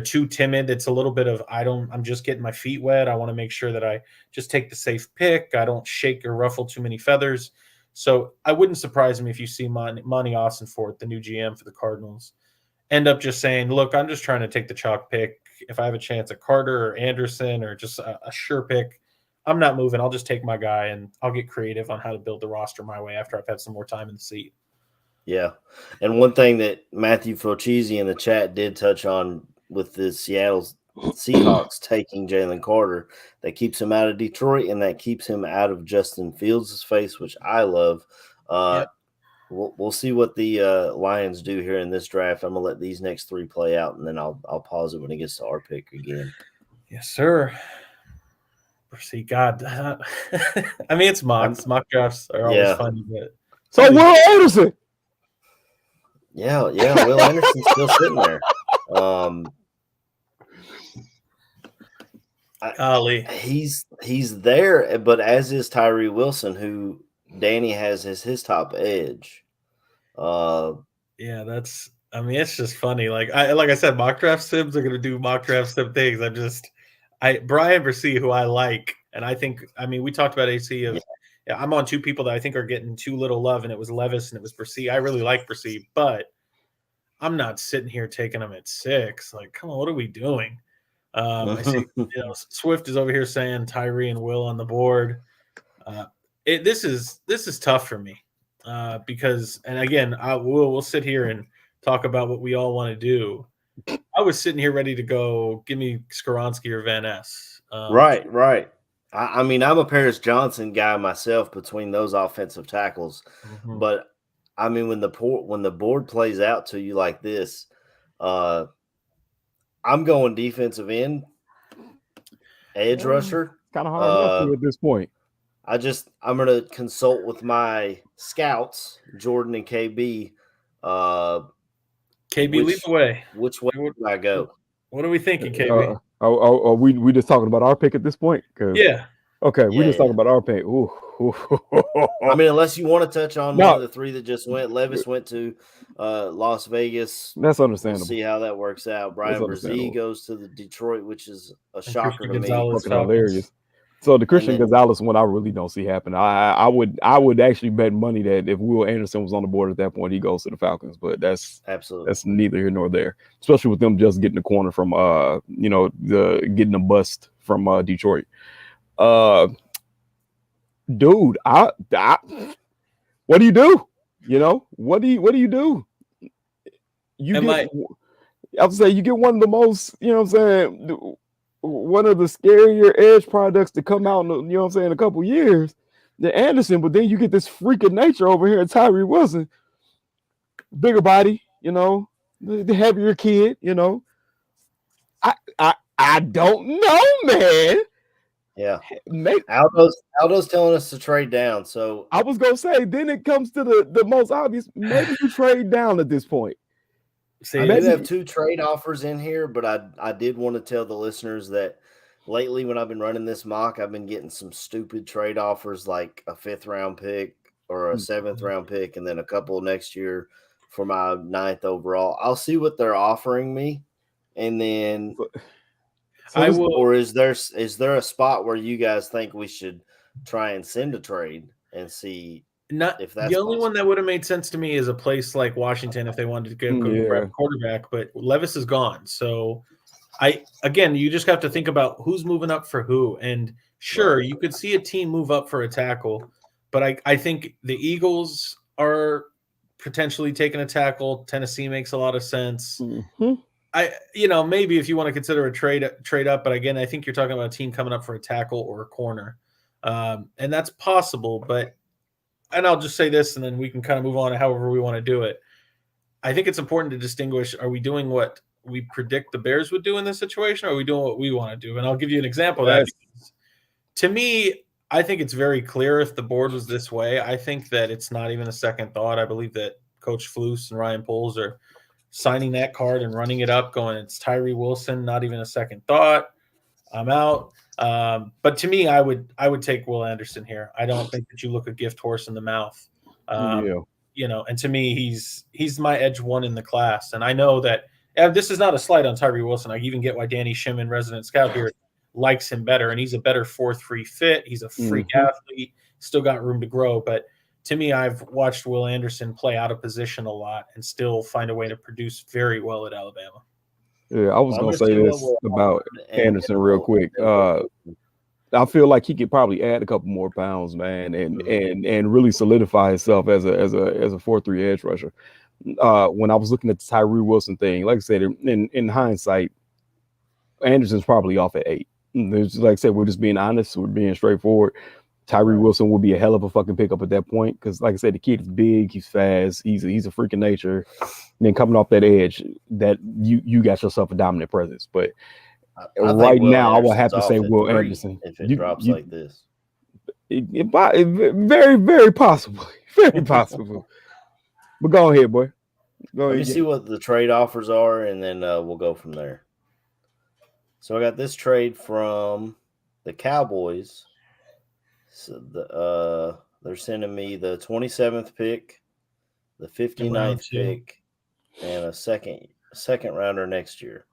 too timid. It's a little bit of I'm just getting my feet wet. I want to make sure that I just take the safe pick. I don't shake or ruffle too many feathers. So I wouldn't surprise me if you see Monty Austinfort, the new GM for the Cardinals, end up just saying, look, I'm just trying to take the chalk pick. If I have a chance at Carter or Anderson or just a sure pick, I'm not moving. I'll just take my guy and I'll get creative on how to build the roster my way after I've had some more time in the seat. Yeah. And one thing that Matthew Fochese in the chat did touch on with the Seattle Seahawks taking Jalen Carter, that keeps him out of Detroit and that keeps him out of Justin Fields' face, which I love. Yep. We'll see what the Lions do here in this draft. I'm going to let these next 3 play out, and then I'll pause it when it gets to our pick again. Yes, sir. See, God, I mean, it's mocks. Mock drafts are always funny, but so Will Anderson. Yeah, Will Anderson's still sitting there. Ali, he's there, but as is Tyree Wilson, who Danny has as his top edge. Yeah, that's. I mean, it's just funny. Like I said, mock draft sims are going to do mock draft sim things. Brian Versey, who I like, and I think. I mean, we talked about AC. I'm on 2 people that I think are getting too little love, and it was Levis and it was Versey. I really like Versey, but I'm not sitting here taking him at 6. Like, come on, what are we doing? I see, Swift is over here saying Tyree and Will on the board. This is tough for me because, and again, we'll sit here and talk about what we all want to do. I was sitting here ready to go. Give me Skoronski or Van Ness. Right. I mean, I'm a Paris Johnson guy myself between those offensive tackles, but I mean, when the board plays out to you like this, I'm going defensive end, edge rusher. Kind of hard at this point. I'm going to consult with my scouts, Jordan and KB. KB, lead the way. Which way do I go? What are we thinking, KB? Are we just talking about our pick at this point? Yeah. Okay, we're just talking about our pick. Ooh. I mean, unless you want to touch on one of the 3 that just went. Levis went to Las Vegas. That's understandable. We'll see how that works out. Brian Brzee goes to the Detroit, which is a shocker to me. Fucking hilarious. So the Christian Gonzalez one, I really don't see happen. I would actually bet money that if Will Anderson was on the board at that point, he goes to the Falcons. But that's neither here nor there. Especially with them just getting the corner from getting a bust from Detroit. Dude, what do you do? What do you do? I would say you get one of the most, one of the scarier edge products to come out in, a couple years, the Anderson, but then you get this freak of nature over here at Tyree Wilson, bigger body, the heavier kid, I don't know, man. Yeah, Aldo's telling us to trade down. So I was gonna say, then it comes to the most obvious. Maybe you trade down at this point. See, I do have 2 trade offers in here, but I did want to tell the listeners that lately when I've been running this mock, I've been getting some stupid trade offers like a 5th round pick or a 7th round pick, and then a couple next year for my 9th overall. I'll see what they're offering me, and then. Or is there a spot where you guys think we should try and send a trade and see if that's the only one that would have made sense to me is a place like Washington if they wanted to go grab a quarterback, but Levis is gone. So you just have to think about who's moving up for who. And sure, you could see a team move up for a tackle, but I think the Eagles are potentially taking a tackle. Tennessee makes a lot of sense. Mm-hmm. Maybe if you want to consider a trade up, but again, I think you're talking about a team coming up for a tackle or a corner, and that's possible. But and I'll just say this, and then we can kind of move on to however we want to do it. I think it's important to distinguish: are we doing what we predict the Bears would do in this situation, or are we doing what we want to do? And I'll give you an example of that. To me, I think it's very clear if the board was this way. I think that it's not even a second thought. I believe that Coach Flus and Ryan Poles are signing that card and running it up, going, it's Tyree Wilson, not even a second thought. I'm out. But to me, I would take Will Anderson here. I don't think that you look a gift horse in the mouth. And to me, he's my edge one in the class. And I know that this is not a slight on Tyree Wilson. I even get why Danny Shimon, resident scout here, likes him better. And he's a better 4-3 fit. He's a freak athlete. Still got room to grow. But to me, I've watched Will Anderson play out of position a lot and still find a way to produce very well at Alabama. Yeah, I was going to say this about Anderson real quick. I feel like he could probably add a couple more pounds, man, and really solidify himself as a 4-3 edge rusher. When I was looking at the Tyree Wilson thing, like I said, in hindsight, Anderson's probably off at 8. Like I said, we're just being honest, we're being straightforward. Tyree Wilson will be a hell of a fucking pickup at that point because, like I said, the kid is big, he's fast, he's a freak of nature. And then coming off that edge, that you got yourself a dominant presence. But right now, I will have to say Will Anderson. If it drops like this, very, very possible, very possible. But go ahead, boy. Let me see what the trade offers are, and then we'll go from there. So I got this trade from the Cowboys. So they're sending me the 27th pick, the 59th pick, and a second rounder next year.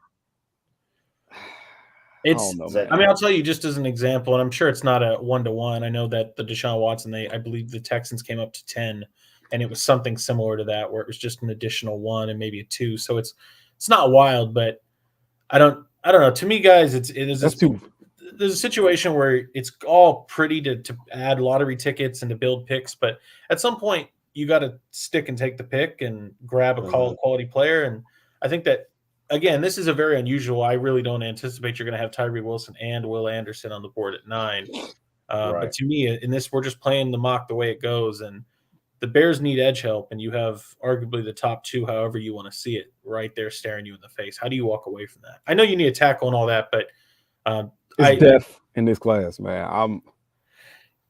I'll tell you just as an example, and I'm sure it's not a 1-to-1. I know that the Deshaun Watson, I believe the Texans came up to 10, and it was something similar to that where it was just an additional 1 and maybe a 2. So it's not wild, but I don't know. To me, guys, there's a situation where it's all pretty to add lottery tickets and to build picks, but at some point you got to stick and take the pick and grab a quality player. And I think that, again, this is a very unusual. I really don't anticipate you're going to have Tyree Wilson and Will Anderson on the board at 9. But to me, in this, we're just playing the mock the way it goes. And the Bears need edge help, and you have arguably the top 2, however you want to see it, right there staring you in the face. How do you walk away from that? I know you need a tackle and all that, but it's depth in this class, man.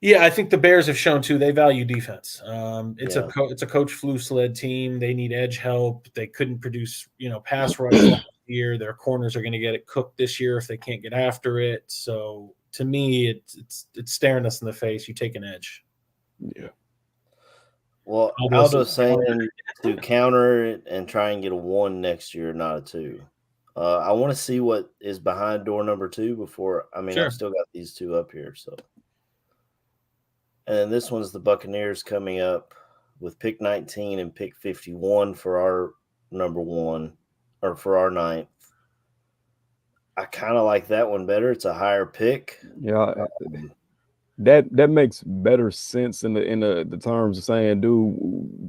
I think the Bears have shown too they value defense. It's a Coach Flus-led team. They need edge help. They couldn't produce pass rush last year. Their corners are going to get it cooked this year if they can't get after it. So to me, it's staring us in the face. You take an edge. Yeah. Well, Aldo's saying to counter it and try and get a 1 next year, not a 2. I want to see what is behind door number 2 before. I've still got these 2 up here. So, and then this one's the Buccaneers coming up with pick 19 and pick 51 for our number 1 or for our 9th. I kind of like that one better. It's a higher pick. Yeah. That makes better sense in the terms of saying, dude,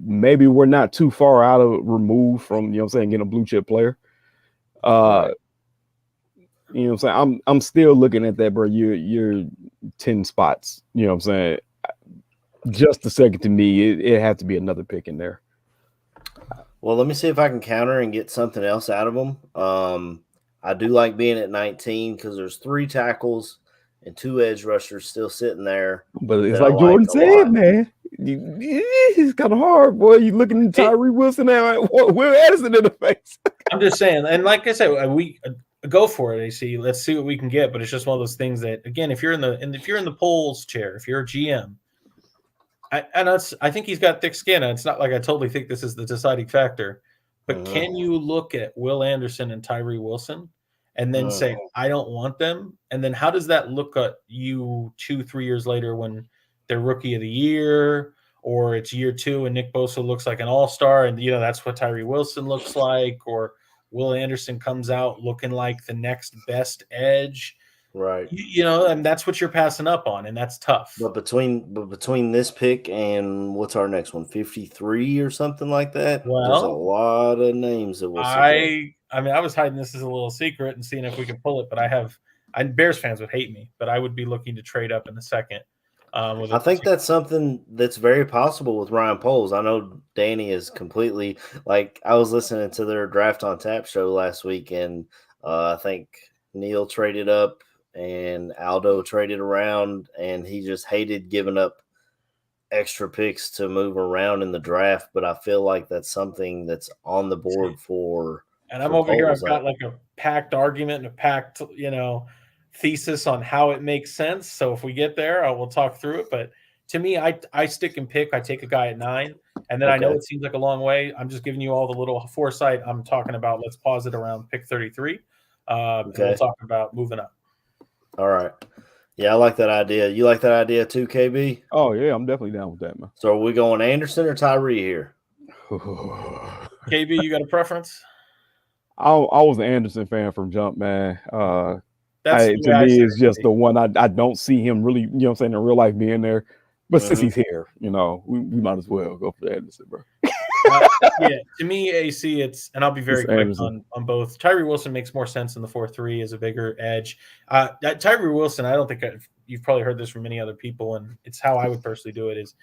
maybe we're not too far out of remove from, getting a blue chip player. I'm still looking at that, bro. You're 10 spots. You know what I'm saying? Just a second to me, it had to be another pick in there. Well, let me see if I can counter and get something else out of them. I do like being at 19 because there's 3 tackles and 2 edge rushers still sitting there. But it's like Jordan said, man. It's kind of hard, boy. You looking at Tyree Wilson now, Will Anderson in the face. I'm just saying, and like I said, we go for it, AC. Let's see what we can get. But it's just one of those things that, again, if you're in the polls chair, if you're a GM, I think he's got thick skin. And it's not like I totally think this is the deciding factor. But can you look at Will Anderson and Tyree Wilson and then say, I don't want them? And then how does that look at you 2-3 years later when they're rookie of the year, or it's year 2 and Nick Bosa looks like an all-star and, that's what Tyree Wilson looks like, or Will Anderson comes out looking like the next best edge. Right. And that's what you're passing up on, and that's tough. But between this pick and what's our next one, 53 or something like that, there's a lot of names that we'll see. I was hiding this as a little secret and seeing if we can pull it, but Bears fans would hate me, but I would be looking to trade up in the second. I think that's something that's very possible with Ryan Poles. I know Danny is completely like I was listening to their Draft on Tap show last week, and I think Neil traded up and Aldo traded around, and he just hated giving up extra picks to move around in the draft. But I feel like that's something that's on the board for. And I'm over here. I've got like a packed argument and a packed, thesis on how it makes sense. So if we get there, I will talk through it. But to me, I stick and pick. I take a guy at 9, and then I know it seems like a long way. I'm just giving you all the little foresight. I'm talking about. Let's pause it around pick 33. And we'll talk about moving up. All right. Yeah, I like that idea. You like that idea too, KB? Oh yeah, I'm definitely down with that, man. So are we going Anderson or Tyree here? KB, you got a preference? I was an Anderson fan from jump, man. To me, it's just the one I don't see him really, in real life being there. But since he's here, we might as well go for Anderson, bro. To me, AC, and I'll be very quick on both. Tyree Wilson makes more sense in the 4-3 as a bigger edge. Tyree Wilson, I don't think you've probably heard this from many other people, and it's how I would personally do it is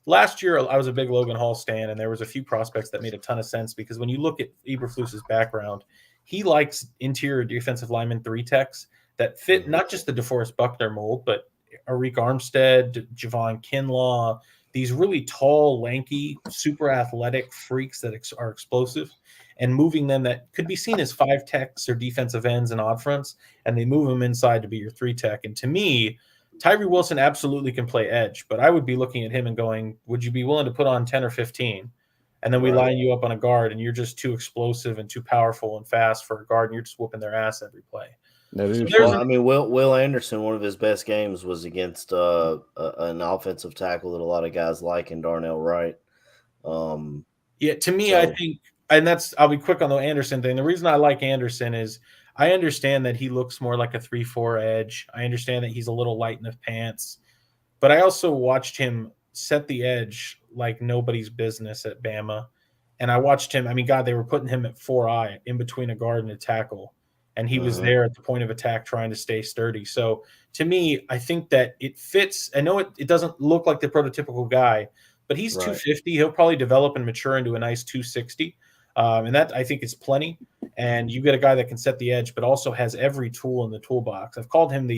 last year I was a big Logan Hall stan, and there was a few prospects that made a ton of sense because when you look at Eberflus's background, he likes interior defensive lineman 3-techs that fit not just the DeForest Buckner mold, but Arik Armstead, Javon Kinlaw, these really tall, lanky, super athletic freaks that are explosive, and moving them that could be seen as 5-techs or defensive ends and odd fronts, and they move them inside to be your 3-tech. And to me, Tyree Wilson absolutely can play edge, but I would be looking at him and going, would you be willing to put on 10 or 15? And then we line you up on a guard, and you're just too explosive and too powerful and fast for a guard, and you're just whooping their ass every play. Will Anderson, one of his best games was against an offensive tackle that a lot of guys like in Darnell Wright. To me, I think, and I'll be quick on the Anderson thing. The reason I like Anderson is I understand that he looks more like a 3-4 edge. I understand that he's a little light in the pants, but I also watched him set the edge like nobody's business at Bama. And I watched him. I mean, God, they were putting him at 4-eye in between a guard and a tackle. And he was there at the point of attack trying to stay sturdy. So to me, I think that it fits. I know it doesn't look like the prototypical guy, but he's 250. He'll probably develop and mature into a nice 260. And that I think is plenty. And you get a guy that can set the edge, but also has every tool in the toolbox. I've called him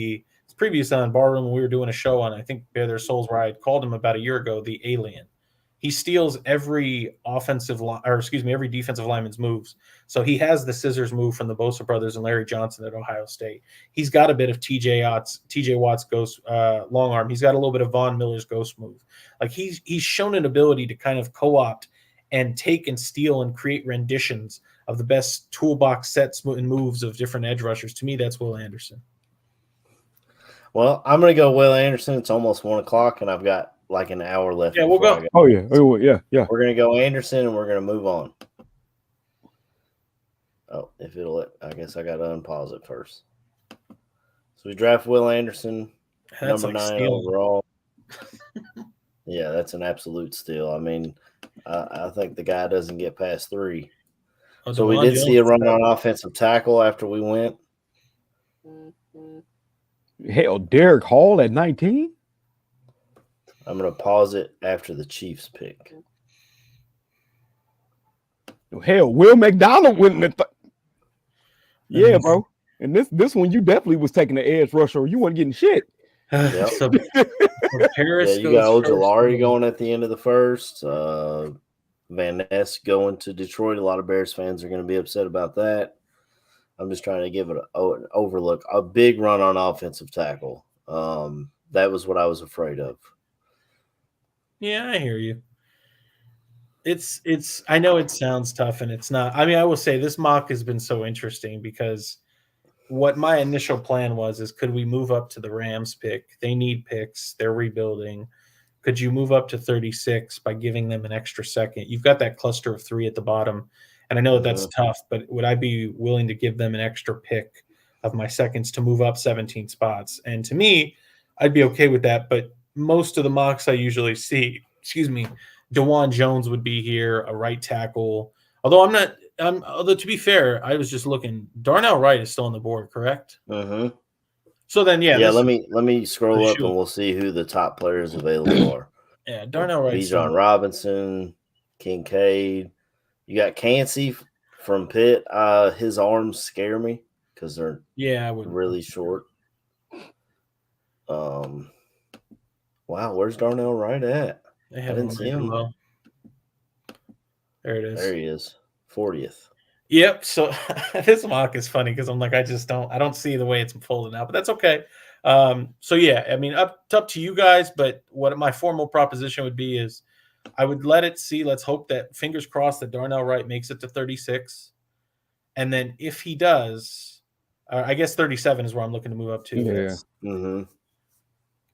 previous on Barroom when we were doing a show on, I think, Bear Their Souls, where I had called him about a year ago, the alien. He steals every every defensive lineman's moves. So he has the scissors move from the Bosa brothers and Larry Johnson at Ohio State. He's got a bit of TJ Watt's ghost long arm. He's got a little bit of Von Miller's ghost move. Like he's shown an ability to kind of co-opt and take and steal and create renditions of the best toolbox sets and moves of different edge rushers. To me, that's Will Anderson. Well, I'm going to go Will Anderson. It's almost 1:00, and I've got like an hour left. Yeah, we'll go. Oh, yeah. Yeah. We're going to go Anderson, and we're going to move on. Oh, I guess I got to unpause it first. So we draft Will Anderson, number 9 overall. Yeah, that's an absolute steal. I mean, I think the guy doesn't get past 3. So we did see a run on offensive tackle after we went. Hell, Derek Hall at 19? I'm going to pause it after the Chiefs pick. Hell, Will McDonald went in yeah, bro. And this one, you definitely was taking the edge rusher. You weren't getting shit. Yep. Paris you got Ojolari going at the end of the first. Van Ness going to Detroit. A lot of Bears fans are going to be upset about that. I'm just trying to give it an overlook. A big run on offensive tackle. That was what I was afraid of. Yeah, I hear you. I know it sounds tough and it's not. I mean, I will say this mock has been so interesting because what my initial plan is could we move up to the Rams pick? They need picks. They're rebuilding. Could you move up to 36 by giving them an extra second? You've got that cluster of 3 at the bottom. And I know that's tough, but would I be willing to give them an extra pick of my seconds to move up 17 spots? And to me, I'd be okay with that. But most of the mocks I usually see, DeJuan Jones would be here, a right tackle. Although although to be fair, I was just looking. Darnell Wright is still on the board, correct? Uh-huh. So then, Yeah, let me scroll up shoot. and we'll see who the top players available are. Yeah, Darnell Wright. Bijan Robinson, Kincaid. You got Cansey from Pitt. His arms scare me because they're really short. Wow, where's Darnell Wright at? I didn't see him. Low. There it is. There he is, 40th. Yep. So this mock is funny because I'm like, I don't see the way it's folded out, but that's okay. So yeah, I mean, up to you guys. But what my formal proposition would be is, I would let it see. Let's hope that, fingers crossed, that Darnell Wright makes it to 36, and then if he does, I guess 37 is where I'm looking to move up to. Yeah. Mm-hmm.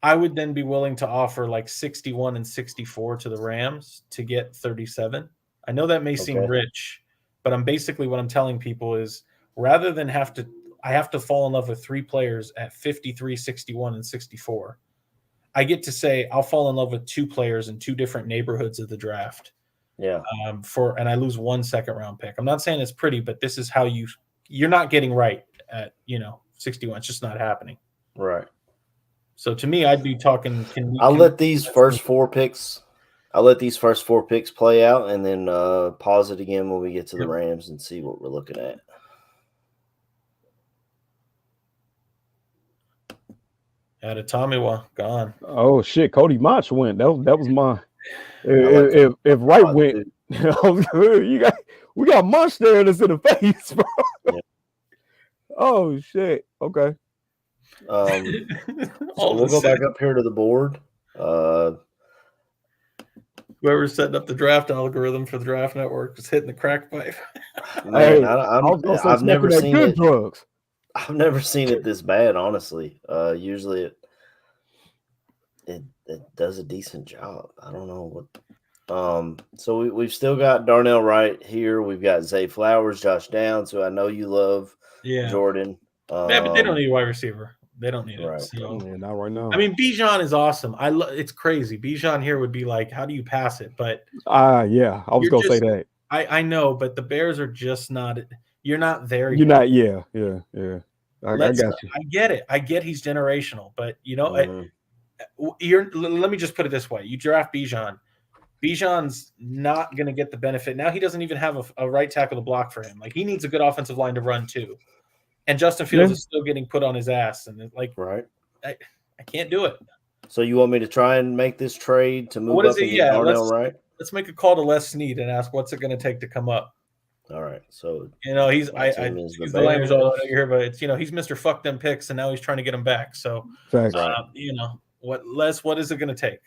I would then be willing to offer like 61 and 64 to the Rams to get 37. I know that may seem rich, but what I'm telling people is, rather than I have to fall in love with 3 players at 53, 61, and 64. I get to say I'll fall in love with 2 players in 2 different neighborhoods of the draft. Yeah. And I lose 1 second-round pick. I'm not saying it's pretty, but this is how you're not getting right at 61. It's just not happening. Right. So to me, I'd be talking. I'll let these first 4 picks play out, and then pause it again when we get to the Rams and see what we're looking at. Out of Tomiwa, gone. Oh shit, Cody Mach went. That was mine. If Wright went, we got Mach staring us in the face, bro. Yeah. Oh shit. Okay. So we'll go back up here to the board. Whoever's setting up the draft algorithm for the Draft Network is hitting the crack pipe. Man, I've never seen it. I've never seen it this bad, honestly. Usually it does a decent job. I don't know what. So we've still got Darnell Wright here. We've got Zay Flowers, Josh Downs, who I know you love. Yeah, Jordan. Yeah, but they don't need a wide receiver. They don't need it. So. Yeah, not right now. I mean, Bijan is awesome. It's crazy. Bijan here would be like, how do you pass it? But yeah, I was gonna say that. I know, but the Bears are just not. You're not there. You're not. Yeah. I got you. I get it. I get he's generational, but let me just put it this way: you draft Bijan. Bijan's not going to get the benefit. Now he doesn't even have a right tackle to block for him. Like, he needs a good offensive line to run too. And Justin Fields is still getting put on his ass, and I can't do it. So you want me to try and make this trade to move up and get Darnell Wright? Let's make a call to Les Snead and ask what's it going to take to come up. All right. So he's the language all I hear, but it's he's Mr. Fuck them picks, and now he's trying to get them back. So what is it going to take?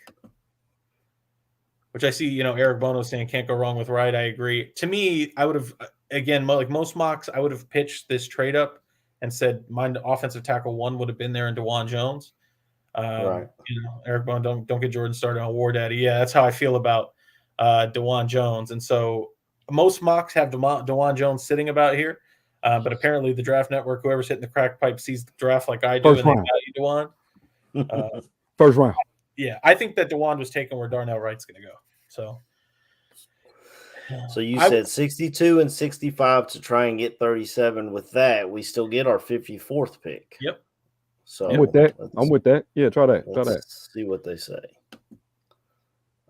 Which I see, Eric Bono saying can't go wrong with Wright. I agree. To me, I would have, again, like most mocks, I would have pitched this trade up and said my offensive tackle 1 would have been there in DeJuan Jones. Right. Eric Bono, don't get Jordan started on War Daddy. Yeah, that's how I feel about DeJuan Jones. And so most mocks have DeJuan Jones sitting about here, but apparently the Draft Network, whoever's hitting the crack pipe, sees the draft like I do, and they value DeJuan. First round. Yeah, I think that DeJuan was taken where Darnell Wright's going to go. So you said 62 and 65 to try and get 37. With that, we still get our 54th pick. Yep. So I'm with that. Yeah, try that. Let's see what they say.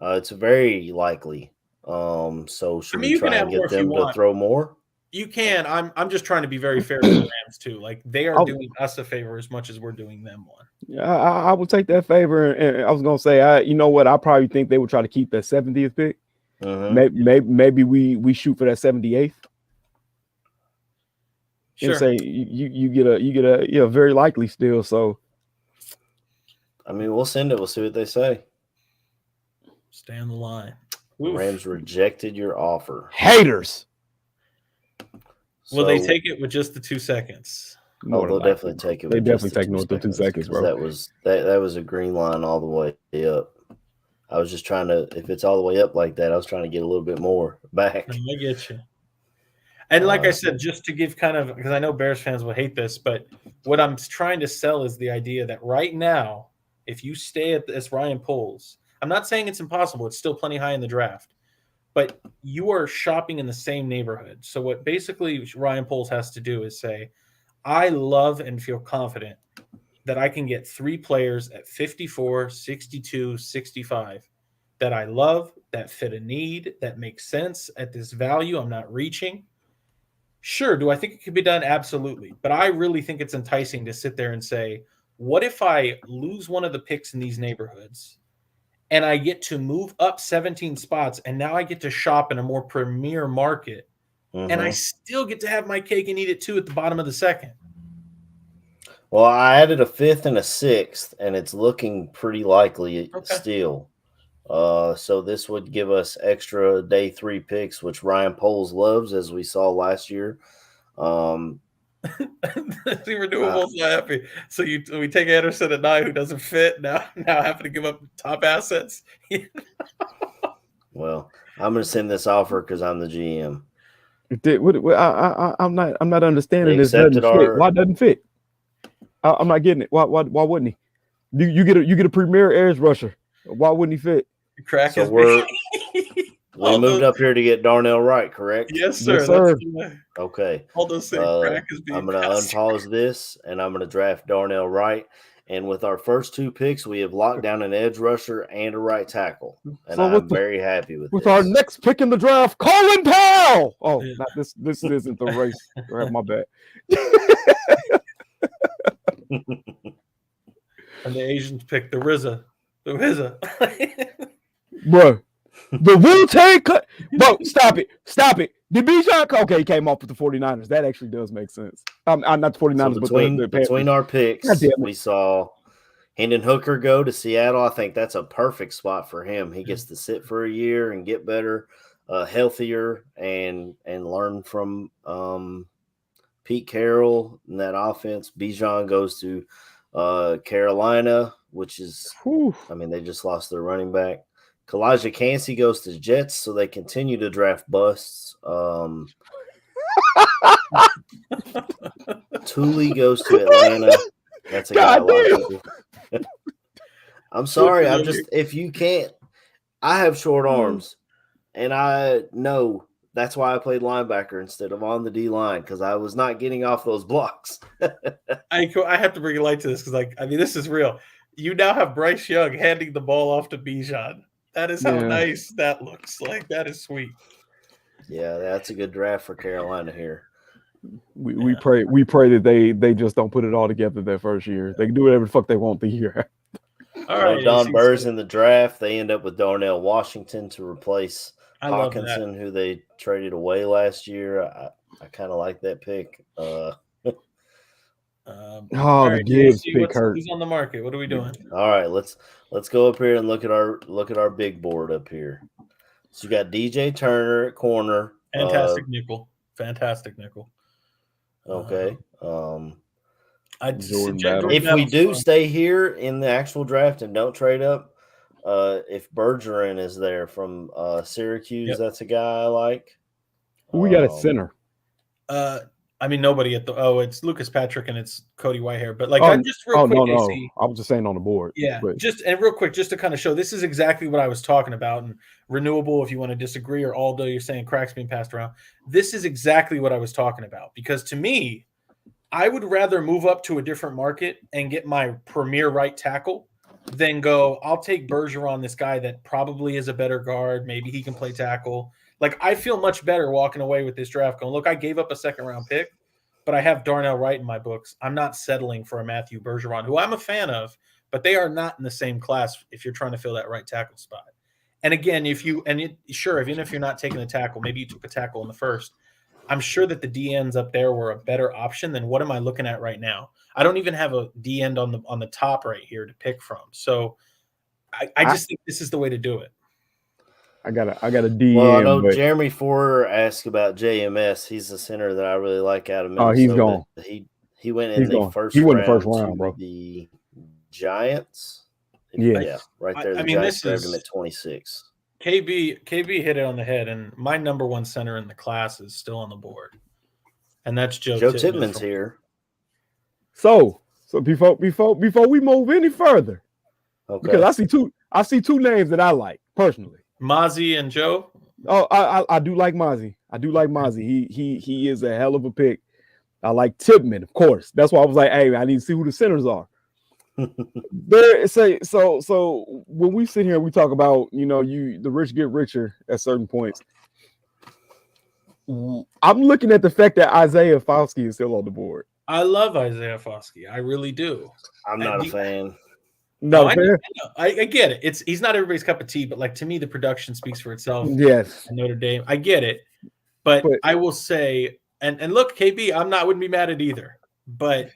It's very likely. So should we try and get them to throw more? You can. I'm just trying to be very fair to the Rams too. Like, they are doing us a favor as much as we're doing them one. Yeah, I will take that favor. And I was gonna say, you know what? I probably think they would try to keep that 70th pick. Maybe we shoot for that 78th. Sure. And say you get a very likely still. So, I mean, we'll send it. We'll see what they say. Stay on the line. Rams rejected your offer. Haters. Will they take it with just the 2 seconds? No, they'll definitely take it. They definitely take it with the 2 seconds, bro. That was a green line all the way up. I was just trying to, if it's all the way up like that, I was trying to get a little bit more back. I get you. And like I said, just to give kind of, because I know Bears fans will hate this, but what I'm trying to sell is the idea that right now, if you stay at this Ryan Poles, I'm not saying it's impossible. It's still plenty high in the draft. But you are shopping in the same neighborhood. So what basically Ryan Poles has to do is say, I love and feel confident that I can get 3 players at 54, 62, 65 that I love, that fit a need, that makes sense at this value. I'm not reaching. Sure. Do I think it could be done? Absolutely. But I really think it's enticing to sit there and say, what if I lose one of the picks in these neighborhoods and I get to move up 17 spots and now I get to shop in a more premier market and I still get to have my cake and eat it too at the bottom of the second? Well, I added a 5th and a 6th, and it's looking pretty likely still. So this would give us extra day 3 picks, which Ryan Poles loves, as we saw last year. See, we're doing both so happy. So we take Anderson at 9, who doesn't fit. Now having to give up top assets. Well, I'm going to send this offer because I'm the GM. I'm not understanding this. Why doesn't fit? I'm not getting it. Why wouldn't he? You get a premier edge rusher. Why wouldn't he fit? Crack so we moved up here to get Darnell Wright, correct? Yes, sir. Yes, sir. Okay. All those things. I'm going to unpause this, and I'm going to draft Darnell Wright. And with our first 2 picks, we have locked down an edge rusher and a right tackle. And so I'm very happy with this. Our next pick in the draft, Colin Powell. Oh, not this isn't the race. Right, my bad. And the Asians picked the RZA. Bro, the Wu-Tang cut. Bro, stop it. The Bijan, okay, he came off with the 49ers. That actually does make sense. Not the 49ers, so but between our picks, we saw Hendon Hooker go to Seattle. I think that's a perfect spot for him. He gets to sit for a year and get better, healthier, and learn from Pete Carroll in that offense. Bijan goes to Carolina, which is, I mean, they just lost their running back. Kalijah Cansey goes to Jets, so they continue to draft busts. Thule goes to Atlanta. That's a guy a lot of people. I'm sorry. If you can't, I have short arms, and I know that's why I played linebacker instead of on the D line, because I was not getting off those blocks. I have to bring a light to this because, this is real. You now have Bryce Young handing the ball off to Bijan. That is how nice that looks. That is sweet. Yeah, that's a good draft for Carolina here. We pray that they just don't put it all together their first year. They can do whatever the fuck they want the year. All right, Don Burr's in the draft. They end up with Darnell Washington to replace Hawkinson, who they traded away last year. I kind of like that pick. The Gibbs pick hurt. Who's on the market? What are we doing? All right, let's go up here and look at our big board up here. So you got DJ Turner at corner. Fantastic nickel. Okay. If if we do stay here in the actual draft and don't trade up, if Bergeron is there from Syracuse, that's a guy I like. We got a center. Nobody at it's Lucas Patrick and it's Cody Whitehair. But just real quick, no. I was just saying on the board. Yeah, just real quick, just to kind of show this is exactly what I was talking about. And renewable, if you want to disagree, or Aldo, you're saying cracks being passed around. This is exactly what I was talking about, because to me, I would rather move up to a different market and get my premier right tackle than go, I'll take Bergeron, this guy that probably is a better guard. Maybe he can play tackle. I feel much better walking away with this draft going, look, I gave up a second-round pick, but I have Darnell Wright in my books. I'm not settling for a Matthew Bergeron, who I'm a fan of, but they are not in the same class if you're trying to fill that right tackle spot. And again, even if you're not taking a tackle, maybe you took a tackle in the first, I'm sure that the D ends up there were a better option than what am I looking at right now? I don't even have a D end on the top right here to pick from. So I just think this is the way to do it. I got a D. Well, I know Jeremy Forer asked about JMS. He's a center that I really like out of Minnesota. Oh, he's gone. He went in the first round. He went in the first round, bro. The Giants. Yeah, right there. The Giants grabbed him at 26. KB hit it on the head, and my number one center in the class is still on the board, and that's Joe Tippmann's here. So before we move any further, because I see two names that I like personally. Mozzie and Joe. Oh, I do like Mozzie. He is a hell of a pick. I like Tippmann, of course. That's why I was like, hey, I need to see who the centers are. So when we sit here and we talk about, the rich get richer at certain points. I'm looking at the fact that Isaiah Foskey is still on the board. I love Isaiah Foskey. I really do. I'm not a fan. No, I get it. He's not everybody's cup of tea, but like to me, the production speaks for itself. Yes. Notre Dame. I get it. But I will say, and look, KB, wouldn't be mad at either. But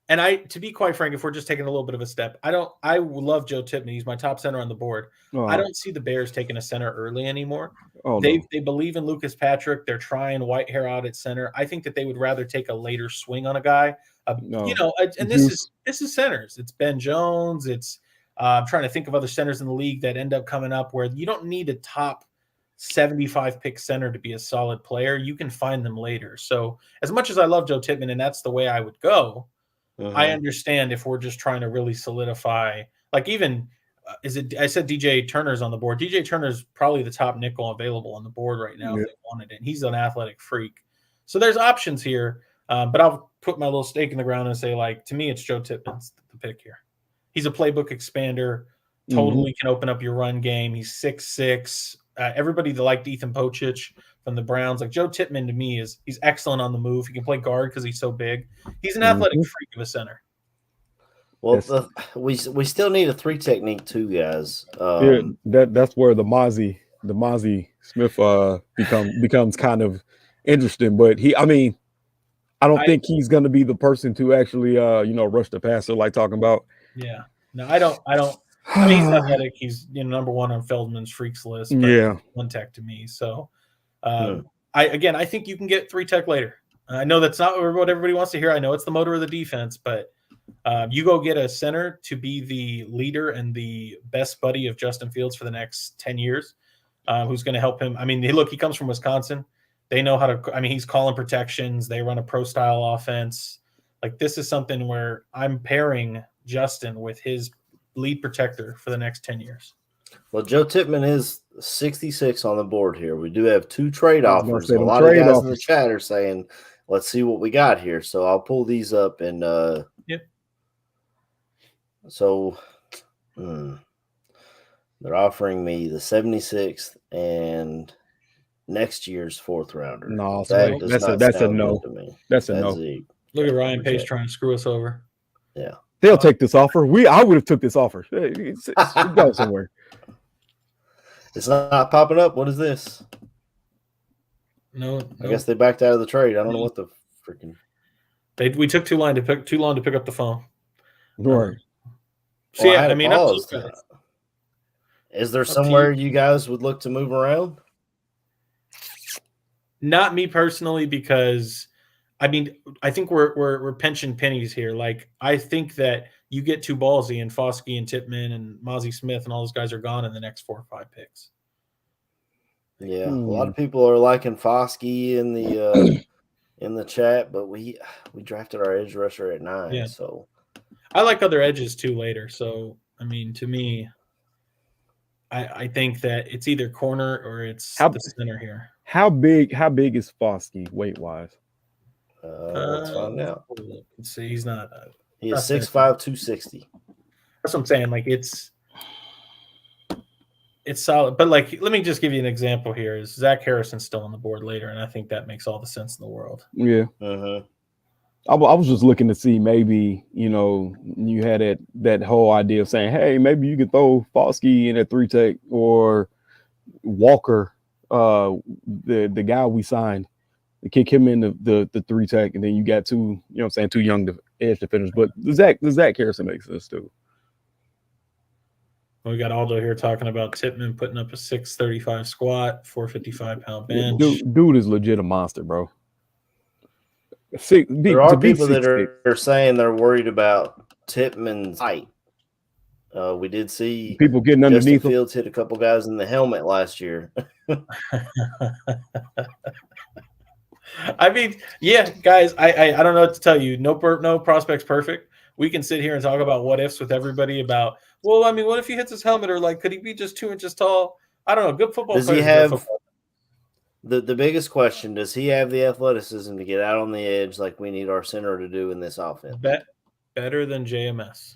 to be quite frank, if we're just taking a little bit of a step, I love Joe Tippmann. He's my top center on the board. Oh. I don't see the Bears taking a center early anymore. Oh, they believe in Lucas Patrick. They're trying Whitehair out at center. I think that they would rather take a later swing on a guy. And this is centers. It's Ben Jones. It's I'm trying to think of other centers in the league that end up coming up where you don't need a top 75 pick center to be a solid player. You can find them later. So as much as I love Joe Tippmann and that's the way I would go, I understand if we're just trying to really solidify, like even I said DJ Turner's on the board. DJ Turner's probably the top nickel available on the board right now if they wanted it. And he's an athletic freak. So there's options here. But I'll put my little stake in the ground and say, like, to me, it's Joe Tippmann's the pick here. He's a playbook expander, totally can open up your run game. He's 6'6". Everybody that liked Ethan Pochich from the Browns, like Joe Tippmann to me he's excellent on the move. He can play guard because he's so big. He's an athletic freak of a center. Well, we still need a 3 technique too, guys. That's where the Mozzie Smith becomes kind of interesting. But I don't think he's going to be the person to actually rush the passer like talking about. Yeah. No, I don't. He's athletic. He's number one on Feldman's freaks list. But one tech to me. So, I think you can get 3 tech later. I know that's not what everybody wants to hear. I know it's the motor of the defense, but you go get a center to be the leader and the best buddy of Justin Fields for the next 10 years, who's going to help him. He comes from Wisconsin. They know how to. He's calling protections. They run a pro style offense. Like this is something where I'm pairing Justin with his lead protector for the next 10 years. Well, Joe Tippmann is 66 on the board here. We do have 2 trade offers. A lot of guys in the chat are saying, let's see what we got here. So I'll pull these up and So they're offering me the 76th and next year's 4th rounder. No, that's a no. That's a no. Look at Ryan Pace trying to screw us over. Yeah. They'll take this offer. I would have took this offer. It's go somewhere. It's not popping up. What is this? No. I guess they backed out of the trade. I don't know what the freaking. We took too long to pick up the phone. Right. So is there somewhere you guys would look to move around? Not me personally, because I think we're pinching pennies here. Like I think that you get too ballsy and Foskey and Tippmann and Mozzie Smith and all those guys are gone in the next 4 or 5 picks. Yeah, a lot of people are liking Foskey in the chat, but we drafted our edge rusher at 9. Yeah. So I like other edges too later. So to me, I think that it's either corner or it's the center here. How big is Foskey weight wise? Let's find out. Let's see. He's not. He is 6'5", 260. That's what I'm saying. Like it's solid, but like let me just give you an example here. Is Zach Harrison's still on the board later, and I think that makes all the sense in the world. Yeah. I was just looking to see maybe you had that whole idea of saying, hey, maybe you could throw Foskey in at 3 tech or Walker, the guy we signed, to kick him in the 3 tech, and then you got 2 too young to edge defenders. But the Zach Harrison makes sense too. We got Aldo here talking about Tippmann putting up a 635 squat, 455-pound bench. Dude is legit a monster, bro. There are people that are saying they're worried about Tippmann's height. We did see people getting underneath Fields hit a couple guys in the helmet last year. Guys, I don't know what to tell you. No prospect's perfect. We can sit here and talk about what ifs with everybody about, what if he hits his helmet, or like, could he be just 2 inches tall? I don't know. Good football. Does he have the biggest question? Does he have the athleticism to get out on the edge like we need our center to do in this offense? Better than JMS.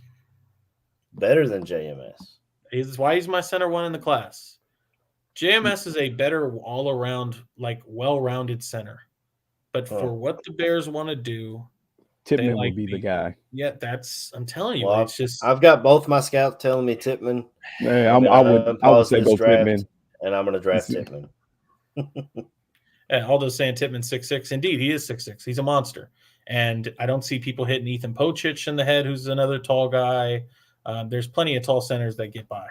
better than JMS. He's why he's my center one in the class. JMS is a better all-around, like well-rounded center. But for what the Bears want to do, Tippmann would be the guy. Yeah, I'm telling you, Well, it's just I've got both my scouts telling me Tippmann. Man, I would say go Tippmann. And I'm going to draft Tippmann. Aldo's saying Tippmann 6'6". Indeed, he is 6'6". He's a monster. And I don't see people hitting Ethan Pocic in the head, who's another tall guy. There's plenty of tall centers that get by.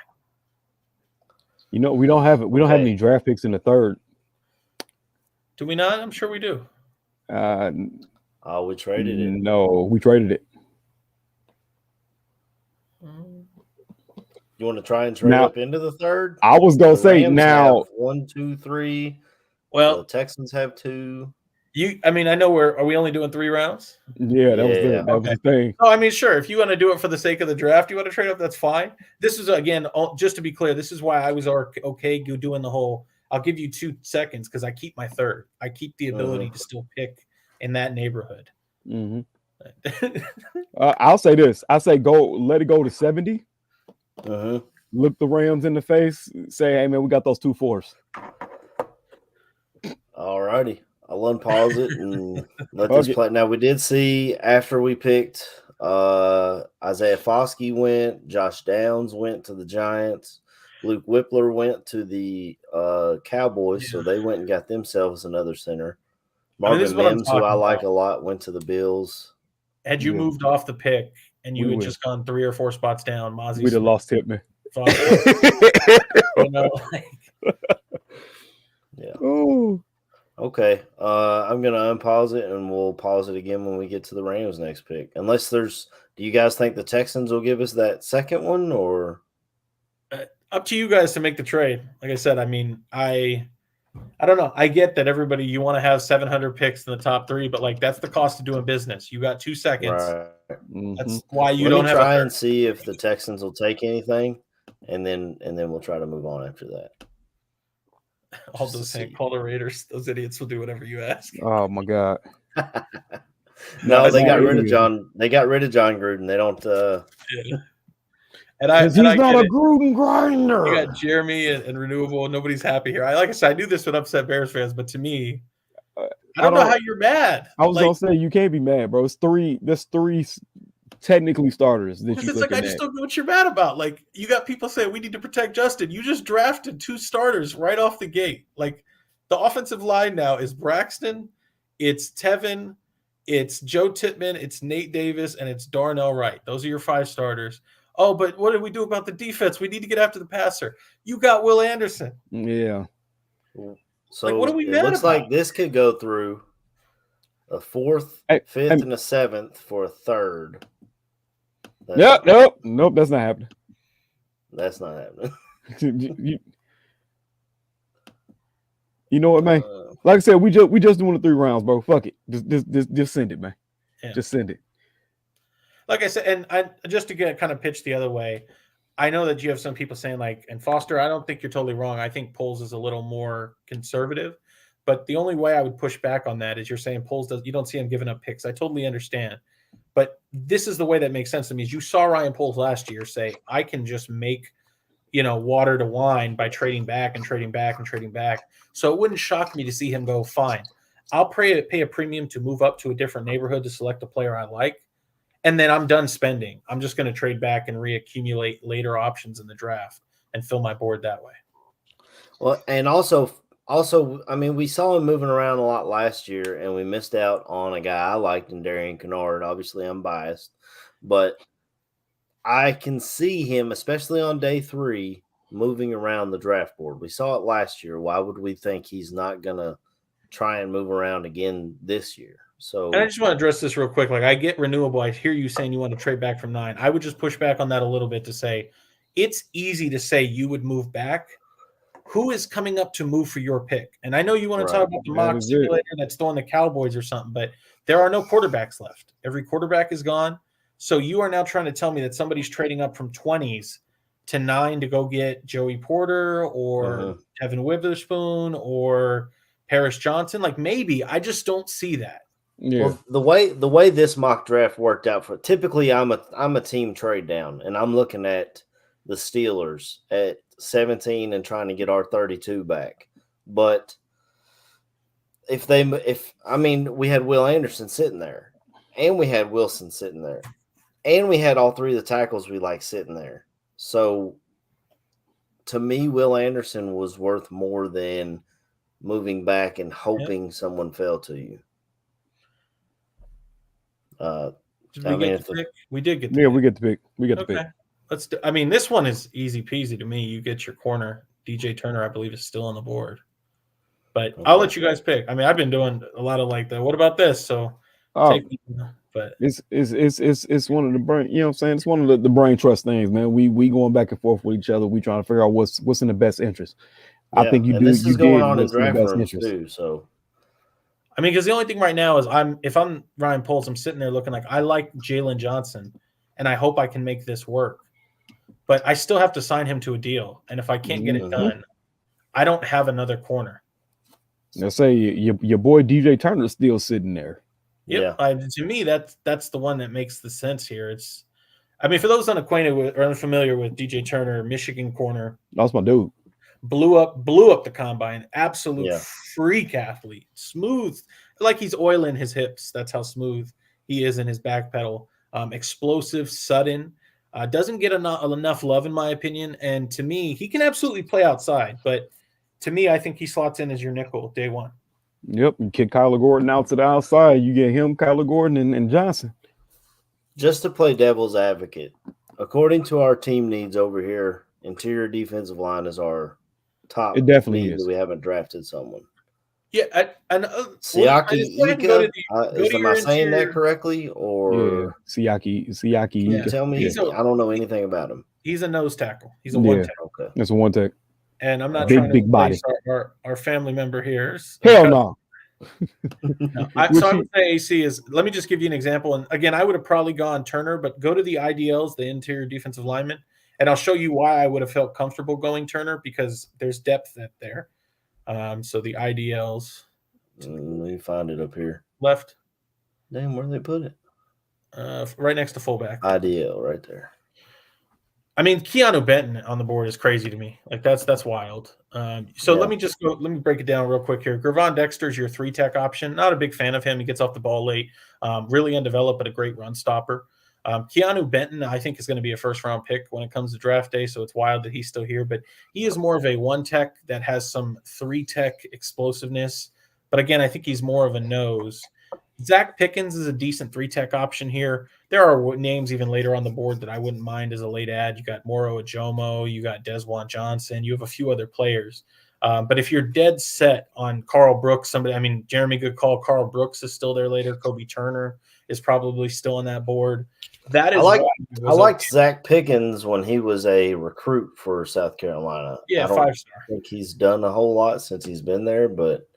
We don't have any draft picks in the third. Do we not? I'm sure we do. We traded it. No, we traded it. You want to try and trade up into the third? I was gonna say now 1, 2, 3. Well, the Texans have 2. I know are we only doing 3 rounds? Yeah, that was the thing. Oh, I mean, sure. If you want to do it for the sake of the draft, you want to trade up, that's fine. This is, again, just to be clear, this is why I was okay doing the whole, I'll give you 2 seconds because I keep my third. I keep the ability to still pick in that neighborhood. Mm-hmm. I'll say this. I say let it go to 70. Look the Rams in the face. Say, hey, man, we got those 2 4s. All righty. I'll unpause it and let this play. Now, we did see after we picked Isaiah Foskey went, Josh Downs went to the Giants, Luke Whippler went to the Cowboys, so they went and got themselves another center. Marvin Mims, who I like a lot, went to the Bills. Had you moved off the pick and you had just gone 3 or 4 spots down, Mozzie, we'd have lost Tippmann. Yeah. Oh. Okay. I'm gonna unpause it and we'll pause it again when we get to the Rams next pick. Unless do you guys think the Texans will give us that second one, or up to you guys to make the trade? Like I said, I mean, I don't know. I get that you want to have 700 picks in the top 3, but like that's the cost of doing business. You got 2 seconds. Right. That's why you Let don't me have try and see if the Texans will take anything, and then we'll try to move on after that. All those saying call the Raiders. Those idiots will do whatever you ask. Oh my God. No, they got rid of John. They got rid of John Gruden. They don't. Yeah. He's not a Gruden grinder. You got Jeremy and Renewable. Nobody's happy here. Like I said, I knew this would upset Bears fans, but to me, I don't know how you're mad. I was gonna say you can't be mad, bro. There's 3 technically starters that you. It's like I just don't know what you're mad about. Like you got people saying we need to protect Justin. You just drafted 2 starters right off the gate. Like the offensive line now is Braxton, it's Tevin, it's Joe Tippmann, it's Nate Davis, and it's Darnell Wright. Those are your 5 starters. Oh, but what did we do about the defense? We need to get after the passer. You got Will Anderson. Yeah. So like, what are we mad it looks about? like this could go through a 4th, 5th, and a 7th for a 3rd. Nope, that's not happening. That's not happening. You know what, man? Like I said, we just doing the 3 rounds, bro. Fuck it. Just send it, man. Yeah. Just send it. Like I said, and I just to get kind of pitched the other way, I know that you have some people saying like, and Foster, I don't think you're totally wrong. I think Poles is a little more conservative, but the only way I would push back on that is you're saying Poles you don't see him giving up picks. I totally understand. But this is the way that makes sense to me. Is you saw Ryan Poles last year say, I can just make, water to wine by trading back and trading back and trading back. So it wouldn't shock me to see him go, fine, I'll pay a premium to move up to a different neighborhood to select a player I like. And then I'm done spending. I'm just going to trade back and reaccumulate later options in the draft and fill my board that way. Well, and also, I mean, we saw him moving around a lot last year, and we missed out on a guy I liked in Darian Kennard. Obviously, I'm biased, but I can see him, especially on day 3, moving around the draft board. We saw it last year. Why would we think he's not going to try and move around again this year? So, and I just want to address this real quick. Like, I get Renewable. I hear you saying you want to trade back from 9. I would just push back on that a little bit to say it's easy to say you would move back. Who is coming up to move for your pick? And I know you want to talk about the mock simulator that's throwing the Cowboys or something, but there are no quarterbacks left. Every quarterback is gone. So you are now trying to tell me that somebody's trading up from 20s to 9 to go get Joey Porter or Evan Witherspoon or Paris Johnson. Like maybe I just don't see that. Yeah. Well, the way this mock draft worked out for typically I'm a team trade down, and I'm looking at the Steelers at 17 and trying to get our 32 back. But we had Will Anderson sitting there, and we had Wilson sitting there, and we had all three of the tackles we like sitting there. So to me, Will Anderson was worth more than moving back and hoping someone fell to you. We did get the Yeah, pick. we get the pick. We get the Okay. pick. Let's do, I mean, this one is easy peasy to me. You get your corner. DJ Turner, I believe, is still on the board. But I'll let you guys pick. I mean, I've been doing a lot of like the what about this? So but it's one of the brain, you know what I'm saying? It's one of the brain trust things, man. We going back and forth with each other. We trying to figure out what's in the best interest. Yeah, I think you do. This is you going did on in what's in the draft best rooms interest. too. So I mean, because the only thing right now is if I'm Ryan Poles, I'm sitting there looking like I like Jalen Johnson, and I hope I can make this work. But I still have to sign him to a deal, and if I can't get it done, I don't have another corner. Let's say your boy DJ Turner's still sitting there. Yep. Yeah. To me, that's the one that makes the sense here. I mean, for those unacquainted with or unfamiliar with DJ Turner, Michigan corner, that's my dude. Blew up the combine. Absolute freak athlete. Smooth, like he's oiling his hips. That's how smooth he is in his back pedal. Explosive, sudden. Doesn't get enough love, in my opinion. And to me, he can absolutely play outside. But to me, I think he slots in as your nickel day one. Yep. You kick Kyler Gordon out to the outside. You get him, Kyler Gordon, and Johnson. Just to play devil's advocate, according to our team needs over here, interior defensive line is our top. It definitely is. We haven't drafted someone. Yeah, Siaki Ika. Am I saying that correctly? Or Siaki. Yeah. Tell me. I don't know anything about him. He's a nose tackle. He's a one tackle. Okay. It's a one tech. And I'm not trying to replace our family member here. Hell no. So I would say AC is. Let me just give you an example. And again, I would have probably gone Turner, but go to the IDLs, the interior defensive lineman, and I'll show you why I would have felt comfortable going Turner because there's depth there. So the IDLs. Let me find it up here. Left. Damn, where did they put it? Right next to fullback. IDL right there. I mean, Keanu Benton on the board is crazy to me. Like that's wild. Let me break it down real quick here. Gervon Dexter's your 3-tech option. Not a big fan of him. He gets off the ball late. Really undeveloped, but a great run stopper. Keanu Benton, I think, is going to be a first-round pick when it comes to draft day, so it's wild that he's still here. But he is more of a 1-tech that has some 3-tech explosiveness. But again, I think he's more of a nose. Zach Pickens is a decent 3-tech option here. There are names even later on the board that I wouldn't mind as a late ad. You got Moro Ajomo, you got Desjuan Johnson, you have a few other players. But if you're dead set on Carl Brooks, Jeremy Goodcall, Carl Brooks is still there later. Kobe Turner is probably still on that board. That is I liked Zach Pickens when he was a recruit for South Carolina. Yeah, 5-star. I think he's done a whole lot since he's been there, but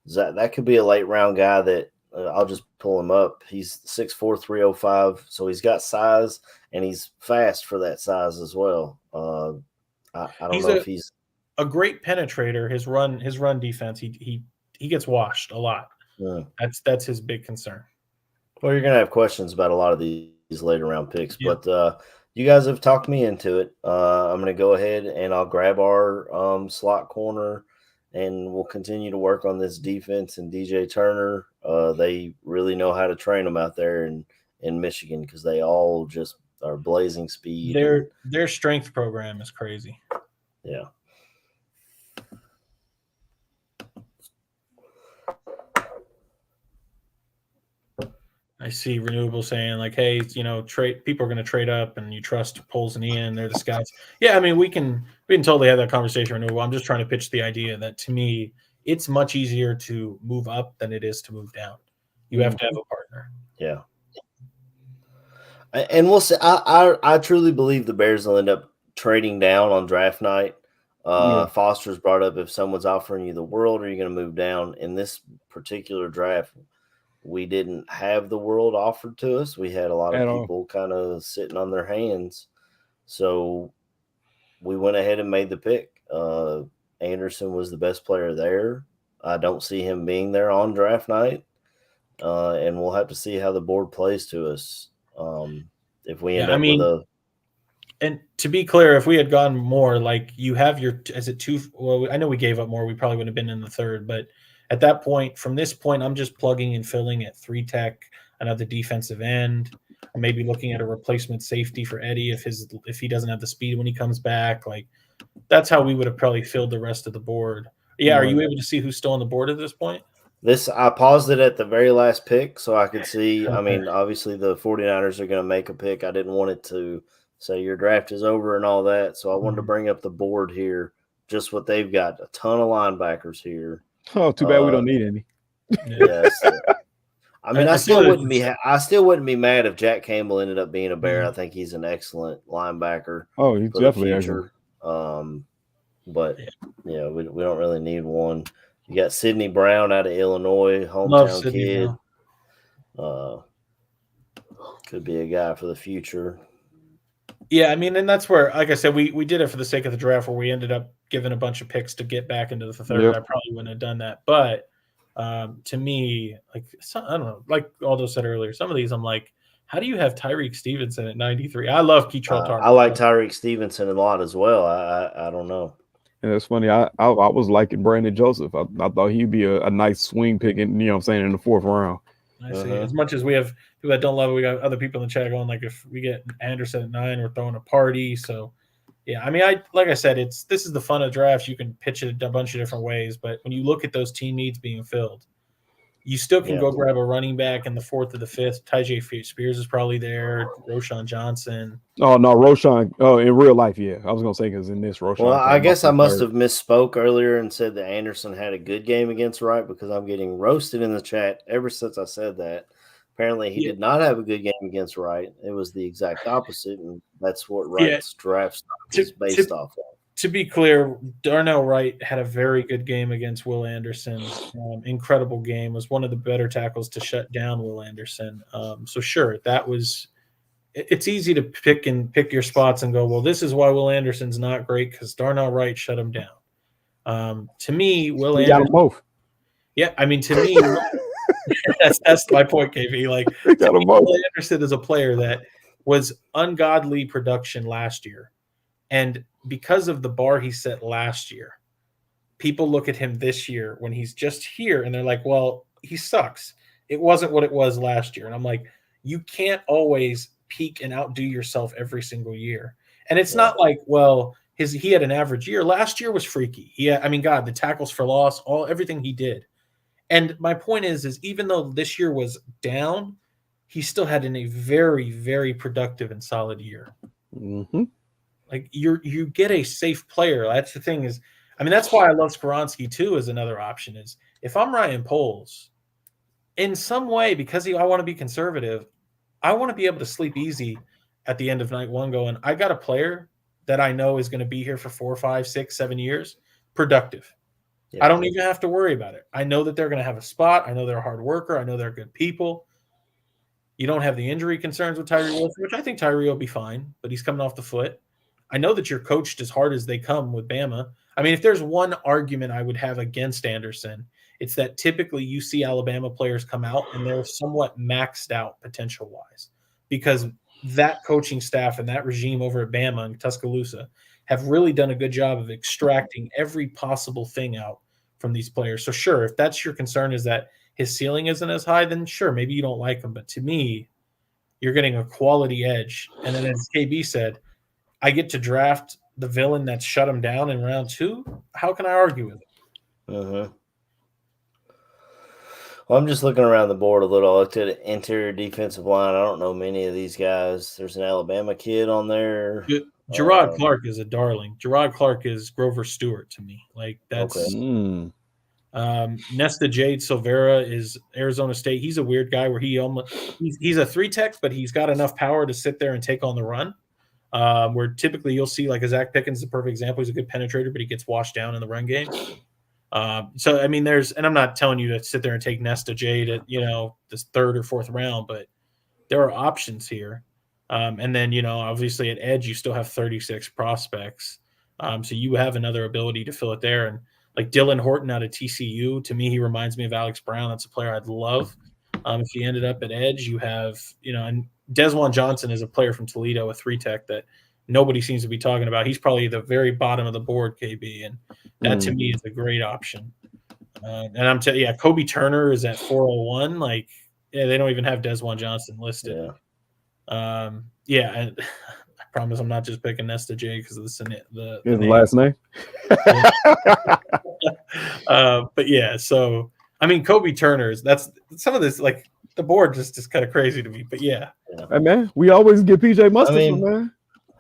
that could be a late round guy that I'll just pull him up. He's 6'4", 305, so he's got size and he's fast for that size as well. I don't know if he's a great penetrator. His run defense, he gets washed a lot. Yeah. That's his big concern. Well, you're gonna have questions about a lot of these later round picks, but you guys have talked me into it. I'm gonna go ahead and I'll grab our slot corner, and we'll continue to work on this defense and DJ Turner. They really know how to train them out there in Michigan because they all just are blazing speed. Their strength program is crazy. Yeah. I see Renewable saying like, hey, people are going to trade up and you trust Poles and Ian, they're the scouts. Yeah, I mean, we can totally have that conversation, Renewable. I'm just trying to pitch the idea that to me, it's much easier to move up than it is to move down. You have to have a partner. Yeah. And we'll see. I truly believe the Bears will end up trading down on draft night. Foster's brought up if someone's offering you the world, are you going to move down? In this particular draft, we didn't have the world offered to us. We had a lot of people kind of sitting on their hands. So we went ahead and made the pick. Anderson was the best player there. I don't see him being there on draft night. and we'll have to see how the board plays to us. If we end I up mean, with a. And to be clear, if we had gone more, like you have your, is it two? Well, I know we gave up more. We probably would have been in the third, but at that point, from this point, I'm just plugging and filling at 3 tech, another defensive end, or maybe looking at a replacement safety for Eddie if he doesn't have the speed when he comes back. Like that's how we would have probably filled the rest of the board. Yeah, are you able to see who's still on the board at this point? I paused it at the very last pick so I could see. Okay. I mean, obviously the 49ers are going to make a pick. I didn't want it to say your draft is over and all that. So I wanted to bring up the board here, just what they've got. A ton of linebackers here. Oh, too bad we don't need any. Yes. I mean, I still wouldn't be mad if Jack Campbell ended up being a Bear. I think he's an excellent linebacker. Oh, he's definitely excellent. But we don't really need one. You got Sidney Brown out of Illinois, hometown kid. Could be a guy for the future. Yeah, I mean, and that's where, like I said, we did it for the sake of the draft, where we ended up giving a bunch of picks to get back into the third. Yep. I probably wouldn't have done that, but to me, like I don't know, like Aldo said earlier, some of these I'm like, how do you have Tyreek Stevenson at 93? I love Keitrell Tarver. I like Tyreek Stevenson a lot as well. I don't know. And it's funny. I was liking Brandon Joseph. I thought he'd be a nice swing pick, in the 4th round. I see. As much as we have people that don't love it, we got other people in the chat going like, if we get Anderson at 9, we're throwing a party. So, yeah, I mean, like I said, this is the fun of drafts. You can pitch it a bunch of different ways, but when you look at those team needs being filled, you still can go grab a running back in the 4th or the 5th. Tyjae Spears is probably there. Roschon Johnson. Oh no, Roschon. Oh, in real life, yeah. I was gonna say because in this Roschon. Well, I guess I must have misspoke earlier and said that Anderson had a good game against Wright, because I'm getting roasted in the chat ever since I said that. Apparently, he did not have a good game against Wright. It was the exact opposite, and that's what Wright's draft stock is based off of. To be clear, Darnell Wright had a very good game against Will Anderson. Incredible game. Was one of the better tackles to shut down Will Anderson. So sure, that was. It's easy to pick your spots and go, well, this is why Will Anderson's not great because Darnell Wright shut him down. To me, Will Anderson got them both. Yeah, I mean, to me, that's my point, KV. Like, Will Anderson is a player that was ungodly production last year, and because of the bar he set last year, people look at him this year when he's just here and they're like, well, he sucks. It wasn't what it was last year. And I'm like, you can't always peak and outdo yourself every single year. And it's not like, well, he had an average year. Last year was freaky. The tackles for loss, everything he did. And my point is even though this year was down, he still had a very, very productive and solid year. Mm-hmm. Like you get a safe player. That's the thing is, that's why I love Skoronski too as another option is if I'm Ryan Poles, in some way, because I want to be conservative, I want to be able to sleep easy at the end of night one going, I got a player that I know is going to be here for 4, 5, 6, 7 years, productive. Yeah. I don't even have to worry about it. I know that they're going to have a spot. I know they're a hard worker. I know they're good people. You don't have the injury concerns with Tyree Wilson, which I think Tyree will be fine, but he's coming off the foot. I know that you're coached as hard as they come with Bama. If there's one argument I would have against Anderson, it's that typically you see Alabama players come out and they're somewhat maxed out potential-wise because that coaching staff and that regime over at Bama and Tuscaloosa have really done a good job of extracting every possible thing out from these players. So sure, if that's your concern is that his ceiling isn't as high, then sure, maybe you don't like him. But to me, you're getting a quality edge. And then as KB said, I get to draft the villain that shut him down in round 2. How can I argue with it? Uh-huh. Well, I'm just looking around the board a little. I looked at the interior defensive line. I don't know many of these guys. There's an Alabama kid on there. Gerard Clark is a darling. Gerard Clark is Grover Stewart to me. Like that's okay. Nesta Jade Silvera is Arizona State. He's a weird guy where he's a 3-tech, but he's got enough power to sit there and take on the run. Where typically you'll see like a Zach Pickens is a perfect example. He's a good penetrator, but he gets washed down in the run game. And I'm not telling you to sit there and take Nesta Jade at, this 3rd or 4th round, but there are options here. And then, obviously at edge, you still have 36 prospects. So you have another ability to fill it there. And like Dylan Horton out of TCU, to me, he reminds me of Alex Brown. That's a player I'd love. If he ended up at edge, you have, and Desjuan Johnson is a player from Toledo, a 3-tech that nobody seems to be talking about. He's probably the very bottom of the board, KB, and that to me is a great option. And I'm telling you, Kobe Turner is at 401. Like, yeah, they don't even have Desjuan Johnson listed. Yeah. And I promise I'm not just picking Nesta J because of the last name. But yeah, so I mean, Kobe Turner's that's some of this, like the board just is kind of crazy to me. But yeah. Hey man, we always get PJ Mustard, man.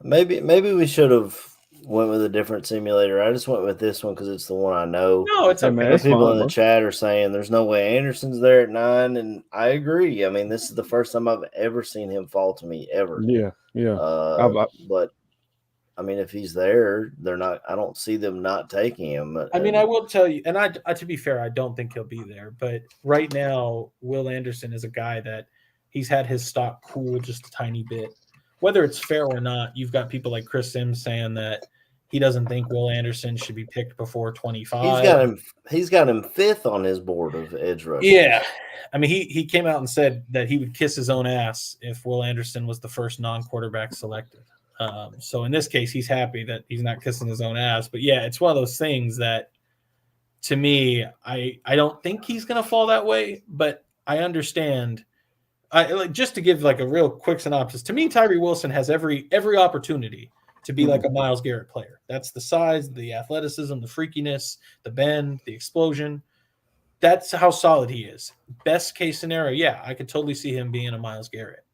Maybe we should have went with a different simulator. I just went with this one because it's the one I know. No, it's okay. Man, People fine, in the bro. chat are saying there's no way Anderson's there at 9, and I agree. I mean, this is the first time I've ever seen him fall to me ever. Yeah. But I mean, if he's there, they're not. I don't see them not taking him. I mean, I will tell you, and I to be fair, I don't think he'll be there. But right now, Will Anderson is a guy that he's had his stock cool just a tiny bit. Whether it's fair or not, you've got people like Chris Sims saying that he doesn't think Will Anderson should be picked before 25. He's got him 5th on his board of edge rushers. Yeah, I mean, he came out and said that he would kiss his own ass if Will Anderson was the first non-quarterback selected. So in this case, he's happy that he's not kissing his own ass. But yeah, it's one of those things that, to me, I don't think he's going to fall that way. But I understand. Just to give like a real quick synopsis. To me, Tyree Wilson has every opportunity to be like a Myles Garrett player. That's the size, the athleticism, the freakiness, the bend, the explosion. That's how solid he is. Best case scenario, yeah, I could totally see him being a Myles Garrett.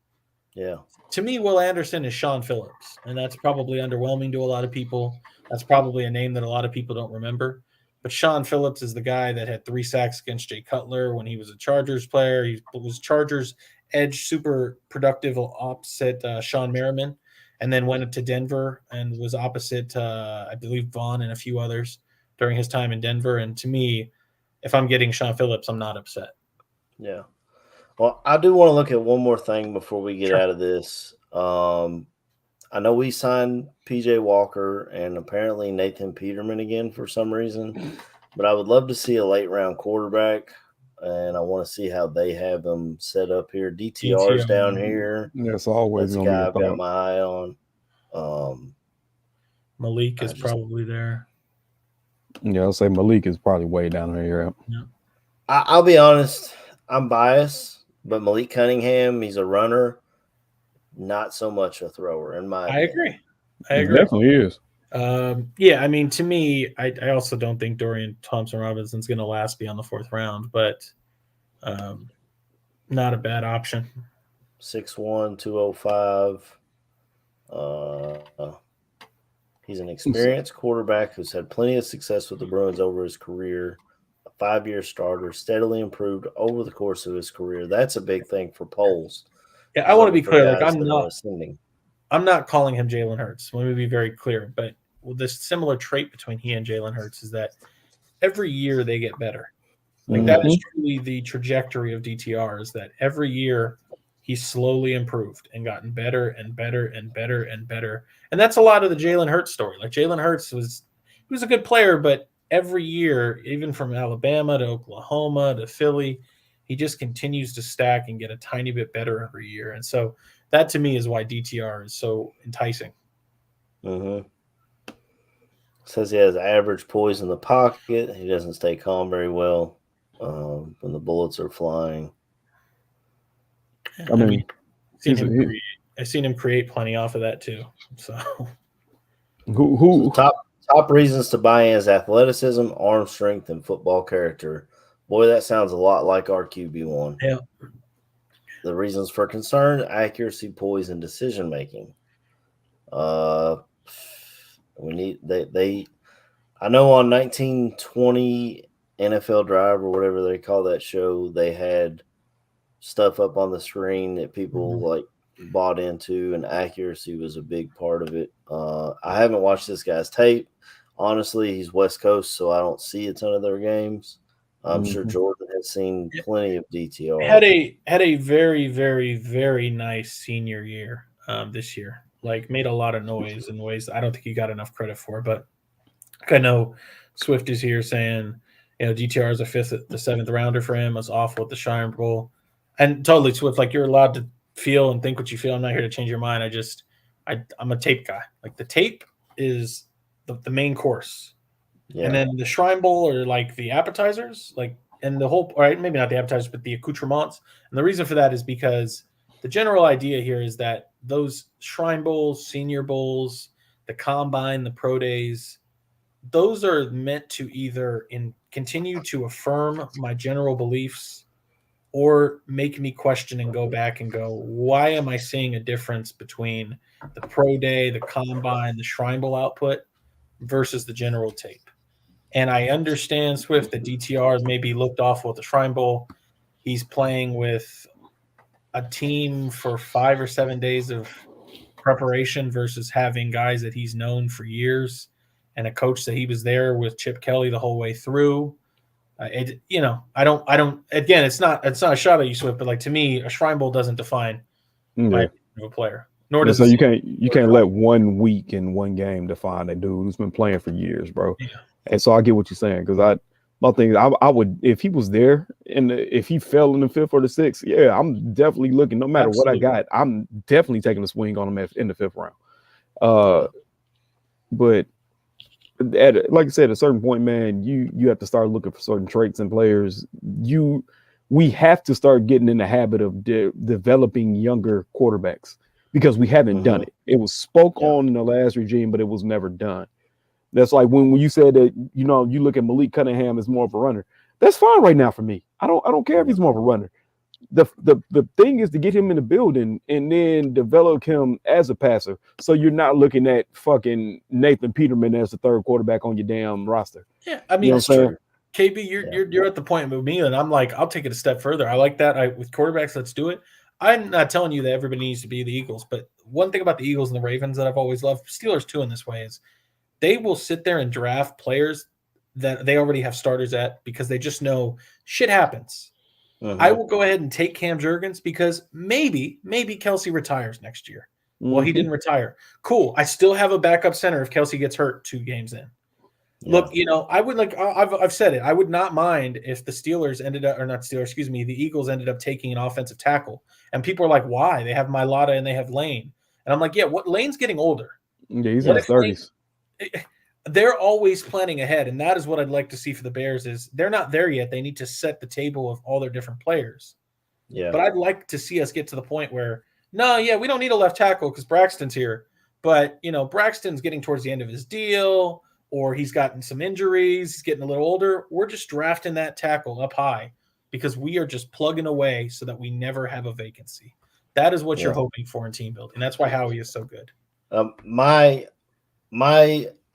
Yeah. To me, Will Anderson is Sean Phillips, and that's probably underwhelming to a lot of people. That's probably a name that a lot of people don't remember. But Sean Phillips is the guy that had 3 sacks against Jay Cutler when he was a Chargers player. He was Chargers edge, super productive opposite Sean Merriman, and then went to Denver and was opposite, I believe, Vaughn and a few others during his time in Denver. And to me, if I'm getting Sean Phillips, I'm not upset. Yeah. Well, I do want to look at one more thing before we get out of this. I know we signed PJ Walker and apparently Nathan Peterman again for some reason, but I would love to see a late round quarterback, and I want to see how they have them set up here. DTR's down here. That's always That's the guy I've got my eye on. Malik is probably there. Yeah, I'll say Malik is probably way down here. Yeah. I'll be honest, I'm biased. But Malik Cunningham, he's a runner, not so much a thrower, in my opinion. I agree. He definitely is. Yeah, I mean, to me, I also don't think Dorian Thompson-Robinson's going to last beyond the 4th round, but not a bad option. 6'1", 205. He's an experienced quarterback who's had plenty of success with the Bruins over his career. 5-year starter, steadily improved over the course of his career. That's a big thing for polls. Yeah, I want to be clear. Like, I'm not calling him Jalen Hurts. Let me be very clear. But this similar trait between he and Jalen Hurts is that every year they get better. Like that is truly the trajectory of DTR. Is that every year he's slowly improved and gotten better and better and better and better. And that's a lot of the Jalen Hurts story. Like Jalen Hurts was a good player, but every year, even from Alabama to Oklahoma to Philly, he just continues to stack and get a tiny bit better every year. And so that to me is why DTR is so enticing. Says he has average poise in the pocket. He doesn't stay calm very well when the bullets are flying. I mean I've seen him create plenty off of that too. So who top reasons to buy in is athleticism, arm strength, and football character. Boy, that sounds a lot like our QB1. Yeah. The reasons for concern: accuracy, poise, and decision making. We need they. I know on 1920 NFL Drive or whatever they call that show, they had stuff up on the screen that people like bought into, and accuracy was a big part of it. I haven't watched this guy's tape. Honestly, he's West Coast, so I don't see a ton of their games. I'm sure Jordan has seen plenty of DTR. Had a very, very, very nice senior year this year. Like made a lot of noise in ways I don't think he got enough credit for. But I know Swift is here saying, DTR is the 7th rounder for him. Was awful at the Shrine Bowl. And totally, Swift, like you're allowed to feel and think what you feel. I'm not here to change your mind. I'm a tape guy. Like the tape is the main course. Yeah. And then the Shrine Bowl are like the appetizers, like, and the whole, all right, maybe not the appetizers, but the accoutrements. And the reason for that is because the general idea here is that those Shrine Bowls, Senior Bowls, the Combine, the Pro Days, those are meant to either continue to affirm my general beliefs or make me question and go back and go, why am I seeing a difference between the Pro Day, the Combine, the Shrine Bowl output versus the general tape? And I understand, Swift, that DTR maybe looked awful at the Shrine Bowl. He's playing with a team for 5 or 7 days of preparation versus having guys that he's known for years and a coach that he was there with Chip Kelly the whole way through. I don't. Again, it's not a shot at you, Swift, but like to me, a Shrine Bowl doesn't define my opinion of a player. Nor does so you can't let 1 week and 1 game define a dude who's been playing for years, bro. Yeah. And so I get what you're saying, because my thing is I would, if he was there and if he fell in the 5th or the 6th, yeah, I'm definitely looking. No matter what I got, I'm definitely taking a swing on him in the 5th round. But like I said, at a certain point, man, you have to start looking for certain traits in players. We have to start getting in the habit of developing younger quarterbacks, because we haven't done it. It was spoke on in the last regime, but it was never done. That's like when you said that, you look at Malik Cunningham as more of a runner. That's fine right now for me. I don't care if he's more of a runner. The thing is to get him in the building and then develop him as a passer, so you're not looking at fucking Nathan Peterman as the 3rd quarterback on your damn roster. Yeah, I mean, it's true. KB, you're at the point with me, and I'm like, I'll take it a step further. I like that. With quarterbacks, let's do it. I'm not telling you that everybody needs to be the Eagles, but one thing about the Eagles and the Ravens that I've always loved, Steelers too in this way, is they will sit there and draft players that they already have starters at, because they just know shit happens. I will go ahead and take Cam Jurgens because maybe Kelsey retires next year. Well, he didn't retire. Cool. I still have a backup center if Kelsey gets hurt 2 games in. Yeah. Look, I would I've said it. I would not mind if the the Eagles ended up taking an offensive tackle. And people are like, why? They have Mailata and they have Lane. And I'm like, yeah, Lane's getting older. Yeah, he's in his 30s. They're always planning ahead, and that is what I'd like to see for the Bears. Is they're not there yet. They need to set the table of all their different players. Yeah. But I'd like to see us get to the point where, we don't need a left tackle because Braxton's here. But, Braxton's getting towards the end of his deal, or he's gotten some injuries. He's getting a little older. We're just drafting that tackle up high because we are just plugging away so that we never have a vacancy. That is what you're hoping for in team building. That's why Howie is so good. My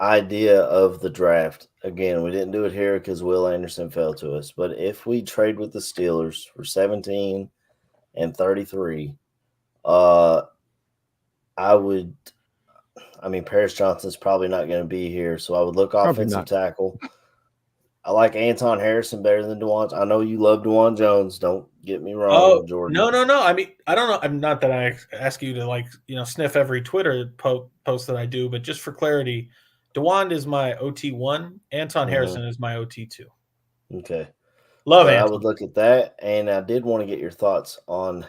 idea of the draft, again, we didn't do it here because Will Anderson fell to us, but if we trade with the Steelers for 17 and 33, Paris Johnson's probably not going to be here, so I would look offensive tackle. I like Anton Harrison better than DeWan. I know you love DeWan Jones. Don't get me wrong, Jordan. No. I mean, I don't know. I'm not that I ask you to sniff every Twitter post that I do, but just for clarity, DeWan is my OT1. Anton Harrison is my OT2. Okay. Love it. I would look at that, and I did want to get your thoughts on,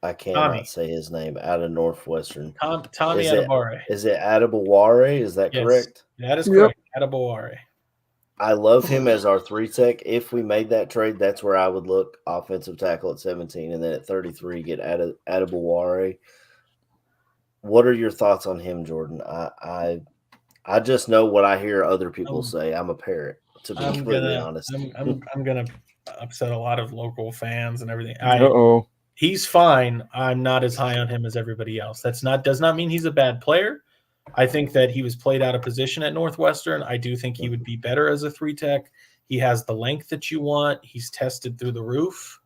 I cannot say his name, out of Northwestern. Tommy Adebawore. Is it Adebawore? Is that correct? That is correct. Adebawore. I love him as our 3-tech. If we made that trade, that's where I would look offensive tackle at 17, and then at 33 get Adebawore. What are your thoughts on him, Jordan? I just know what I hear other people say. I'm a parrot, to be completely honest. I'm gonna upset a lot of local fans and everything. He's fine. I'm not as high on him as everybody else. Does not mean he's a bad player. I think that he was played out of position at Northwestern. I do think he would be better as a 3-tech. He has the length that you want. He's tested through the roof.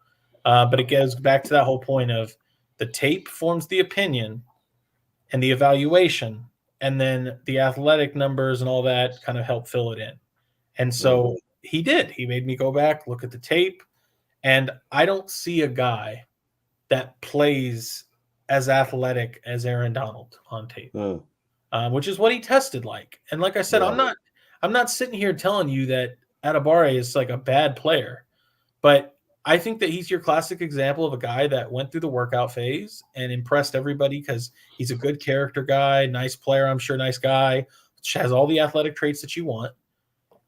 But it goes back to that whole point of the tape forms the opinion and the evaluation, and then the athletic numbers and all that kind of help fill it in. And so he did. He made me go back, look at the tape, and I don't see a guy that plays as athletic as Aaron Donald on tape. Which is what he tested like. And like I said, I'm not sitting here telling you that Adebawore is like a bad player, but I think that he's your classic example of a guy that went through the workout phase and impressed everybody because he's a good character guy, nice player, I'm sure, nice guy, has all the athletic traits that you want,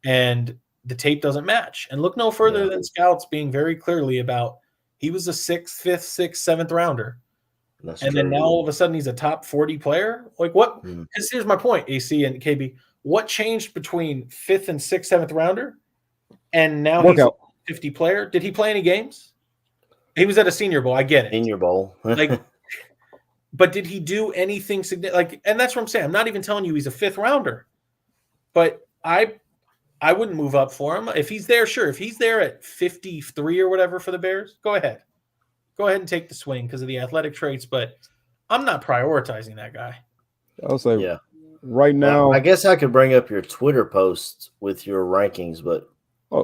and the tape doesn't match. And look no further than scouts being very clearly about he was a 6th, 5th, 6th, 7th rounder. That's and true. then now all of a sudden he's a top 40 player. Like what? Because here's my point, AC and KB. What changed between 5th and 6th, 7th rounder, and now Workout. he's a 50 player? Did he play any games? He was at a Senior Bowl. I get it. Senior Bowl. Like, but did he do anything significant? Like, and that's what I'm saying. I'm not even telling you he's a 5th rounder, but I wouldn't move up for him if he's there. Sure, if he's there at 53 or whatever for the Bears, go ahead. Go ahead and take the swing because of the athletic traits, but I'm not prioritizing that guy. I'll say, yeah. Right now, I guess I could bring up your Twitter posts with your rankings, but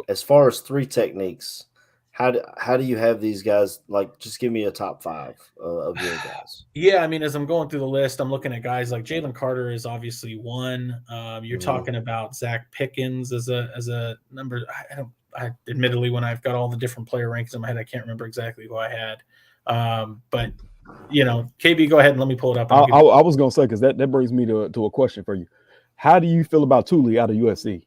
as far as 3 techniques, how do you have these guys? Like, just give me a top 5 of your guys. Yeah, I mean, as I'm going through the list, I'm looking at guys like Jalen Carter is obviously one. You're talking about Zach Pickens as a number. I admittedly, when I've got all the different player rankings in my head, I can't remember exactly who I had. But KB, go ahead and let me pull it up. I was gonna say, because that brings me to a question for you. How do you feel about Thule out of USC?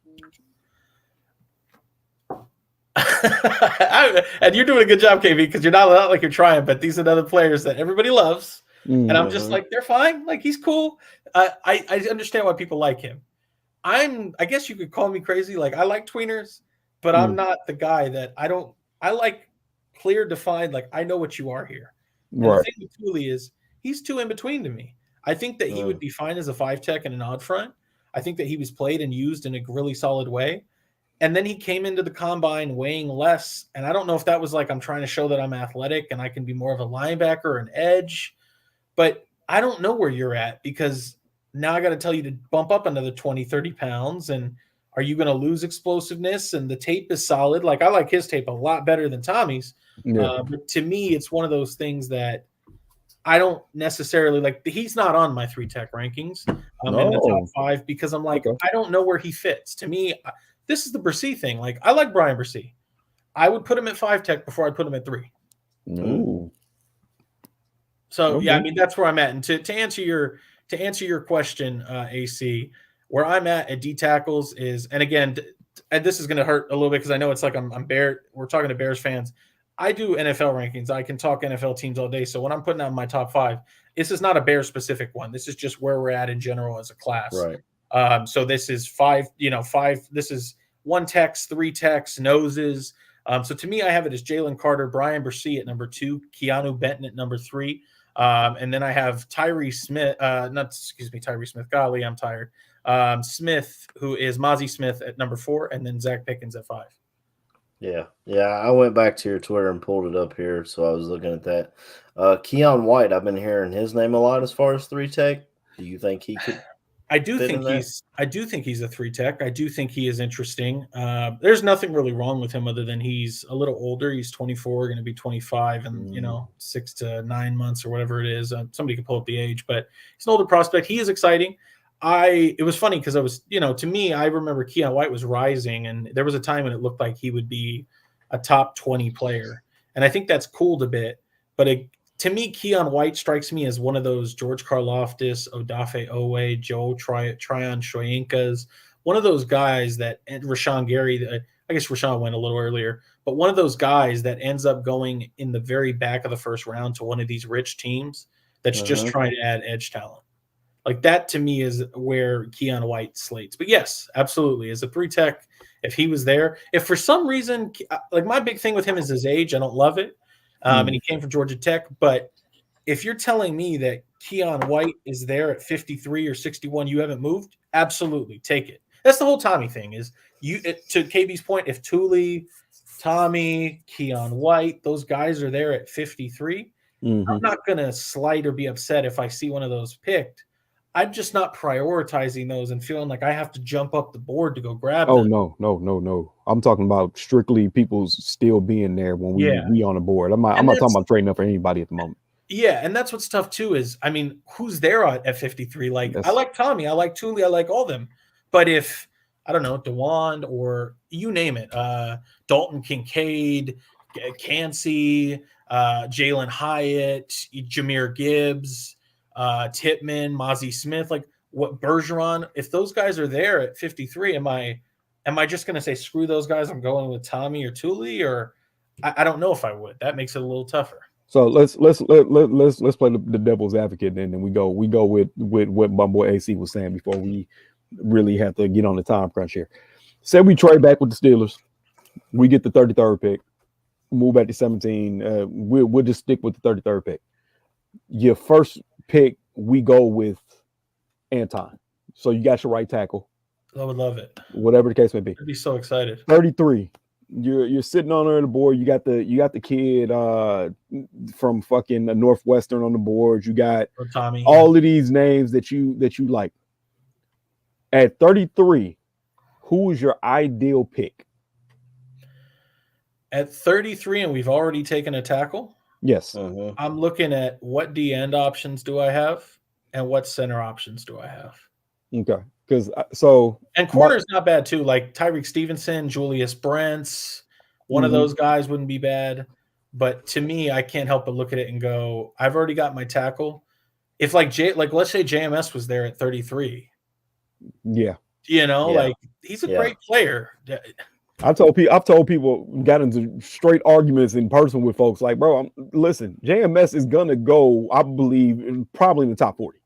And you're doing a good job, KB, because you're not like you're trying, but these are other players that everybody loves. And I'm just like, they're fine. Like, he's cool. I understand why people like him. I guess you could call me crazy. Like, I like tweeners, but I'm not the guy that I like clear, defined, like, I know what you are here. And the thing with Thule is he's too in between to me. I think that he would be fine as a 5 tech and an odd front. I think that he was played and used in a really solid way. And then he came into the combine weighing less. And I don't know if that was like, I'm trying to show that I'm athletic and I can be more of a linebacker or an edge. But I don't know where you're at, because now I got to tell you to bump up another 20, 30 pounds. And are you going to lose explosiveness? And the tape is solid. Like, I like his tape a lot better than Tommy's. But to me, it's one of those things that I don't necessarily like. He's not on my 3 tech rankings in the top 5, because I'm like, I don't know where he fits. To me, this is the Bresee thing. Like, I like Brian Bresee. I would put him at 5 tech before I put him at 3. Ooh. So yeah, I mean, that's where I'm at. And to answer your question, AC, where I'm at D tackles is, and again, and this is going to hurt a little bit because I know it's like we're talking to Bears fans. I do NFL rankings. I can talk NFL teams all day. So when I'm putting out my top 5, this is not a Bears specific one. This is just where we're at in general as a class. Right. So this is 5. This is 1 techs, 3 techs, noses. So to me, I have it as Jalen Carter, Brian Bresee at number 2, Keanu Benton at number 3. And then I have Tyree Smith, Golly, I'm tired. Smith, who is Mozzie Smith at number 4, and then Zach Pickens at 5. Yeah. I went back to your Twitter and pulled it up here, so I was looking at that. Keon White, I've been hearing his name a lot as far as 3 tech. Do you think he could? I do think he's a 3 tech. I do think he is interesting. There's nothing really wrong with him other than he's a little older. He's 24, going to be 25 in 6 to 9 months or whatever it is. Somebody can pull up the age, but he's an older prospect. He is exciting. It was funny because I was, to me, I remember Keon White was rising, and there was a time when it looked like he would be a top 20 player. And I think that's cooled a bit, but to me, Keon White strikes me as one of those George Karlaftis, Odafe Owe, Joe Tryon Shoyinkas, one of those guys that, and Rashawn Gary, I guess Rashawn went a little earlier, but one of those guys that ends up going in the very back of the first round to one of these rich teams that's just trying to add edge talent. Like, that to me is where Keon White slates. But yes, absolutely. As a 3 tech, if he was there, if for some reason, like, my big thing with him is his age. I don't love it. And he came from Georgia Tech. But if you're telling me that Keon White is there at 53 or 61, you haven't moved, absolutely take it. That's the whole Tommy thing is to KB's point, if Thule, Tommy, Keon White, those guys are there at 53, I'm not going to slight or be upset if I see one of those picked. I'm just not prioritizing those and feeling like I have to jump up the board to go grab them. No. I'm talking about strictly people still being there when we on the board. I'm not talking about trading up for anybody at the moment. Yeah, and that's what's tough too is, I mean, who's there at 53? Like, I like Tommy, I like Thule, I like all of them. But if, I don't know, DeWand or you name it, Dalton Kincaid, Cansey, Jalen Hyatt, Jahmyr Gibbs, Tippmann, Mozzie Smith, like what Bergeron, if those guys are there at 53, am I just going to say, screw those guys, I'm going with Tommy or Thule, or I don't know if I would. That makes it a little tougher. So let's play the devil's advocate then, and we go with what my boy AC was saying before we really have to get on the time crunch here. Say we trade back with the Steelers, we get the 33rd pick, move back to 17. We'll just stick with the 33rd pick. Your first pick, we go with Anton. So you got your right tackle. I would love it. Whatever the case may be. I'd be so excited. 33. You're sitting on the board. You got the kid from fucking Northwestern on the board. You got Tommy. All of these names that you like. At 33, who is your ideal pick? At 33, and we've already taken a tackle. Yes. I'm looking at what D end options do I have and what center options do I have. Okay. Because and corner's not bad too. Like Tyreek Stevenson, Julius Brents, one of those guys wouldn't be bad. But to me, I can't help but look at it and go, I've already got my tackle. If let's say JMS was there at 33. Yeah. Like he's a great player. I've told people, got into straight arguments in person with folks like, bro, listen, JMS is gonna go, I believe, probably in the top 40.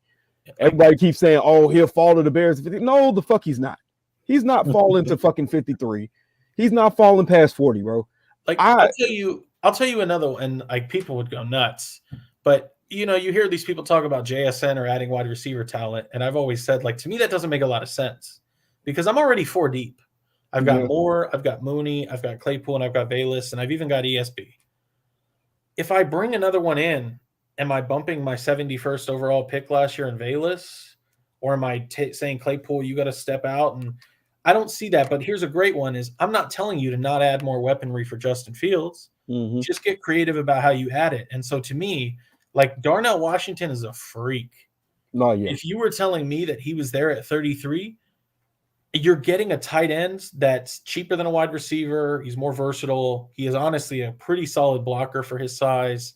Everybody keeps saying, oh, he'll fall to the Bears. No, the fuck he's not. He's not falling to fucking 53. He's not falling past 40, bro. Like I'll tell you another one, and like people would go nuts. But you hear these people talk about JSN or adding wide receiver talent, and I've always said, like, to me, that doesn't make a lot of sense because I'm already 4 deep. I've got Moore, I've got Mooney, I've got Claypool, and I've got Bayless, and I've even got ESB. If I bring another one in, am I bumping my 71st overall pick last year in Bayless? Or am I saying, Claypool, you got to step out? And I don't see that. But here's a great one is I'm not telling you to not add more weaponry for Justin Fields. Just get creative about how you add it. And so to me, like Darnell Washington is a freak. No, yeah. If you were telling me that he was there at 33, you're getting a tight end that's cheaper than a wide receiver. He's more versatile. He is honestly a pretty solid blocker for his size.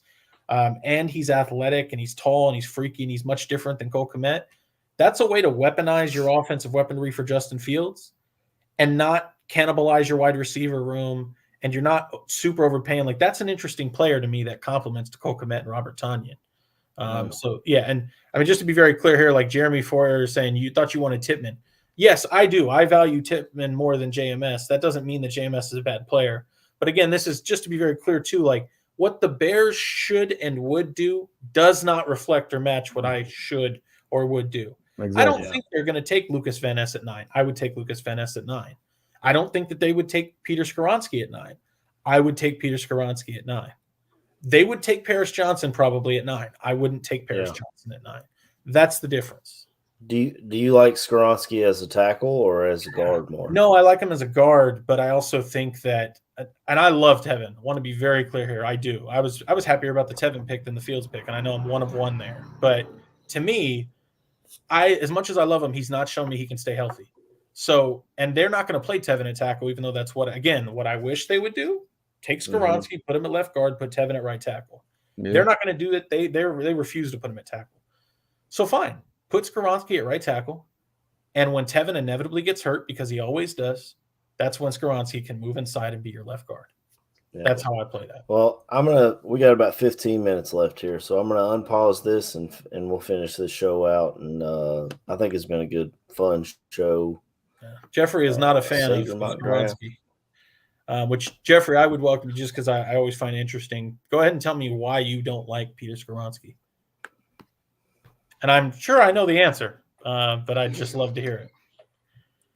And he's athletic and he's tall and he's freaky and he's much different than Cole Kmet. That's a way to weaponize your offensive weaponry for Justin Fields and not cannibalize your wide receiver room. And you're not super overpaying. Like that's an interesting player to me that complements to Cole Kmet and Robert Tonyan. So yeah. And I mean, just to be very clear here, like Jeremy Foyer is saying, you thought you wanted Tippmann. Yes, I do. I value Tippmann more than JMS. That doesn't mean that JMS is a bad player. But again, this is just to be very clear too, like, what the Bears should and would do does not reflect or match what I should or would do. Exactly. I don't think they're going to take Lucas Van Ness at 9. I would take Lucas Van Ness at 9. I don't think that they would take Peter Skoronski at 9. I would take Peter Skoronski at 9. They would take Paris Johnson probably at 9. I wouldn't take Paris Johnson at 9. That's the difference. Do you like Skoronski as a tackle or as a guard more? No, I like him as a guard, but I also think that, and I love Tevin. I want to be very clear here. I do. I was happier about the Tevin pick than the Fields pick, and I know I'm 1 of 1 there. But to me, as much as I love him, he's not shown me he can stay healthy. So, and they're not going to play Tevin at tackle, even though that's what I wish they would do. Take Skoronski, put him at left guard, put Tevin at right tackle. Yeah. They're not going to do it. They refuse to put him at tackle. So fine. Put Skoronski at right tackle, and when Tevin inevitably gets hurt, because he always does, that's when Skoronski can move inside and be your left guard. Yeah. That's how I play that. Well, we got about 15 minutes left here, so I'm going to unpause this and we'll finish this show out. And I think it's been a good, fun show. Yeah. Jeffrey is not a fan of Skoronski, which, Jeffrey, I would welcome you just because I always find it interesting. Go ahead and tell me why you don't like Peter Skoronski. And I'm sure I know the answer, but I'd just love to hear it.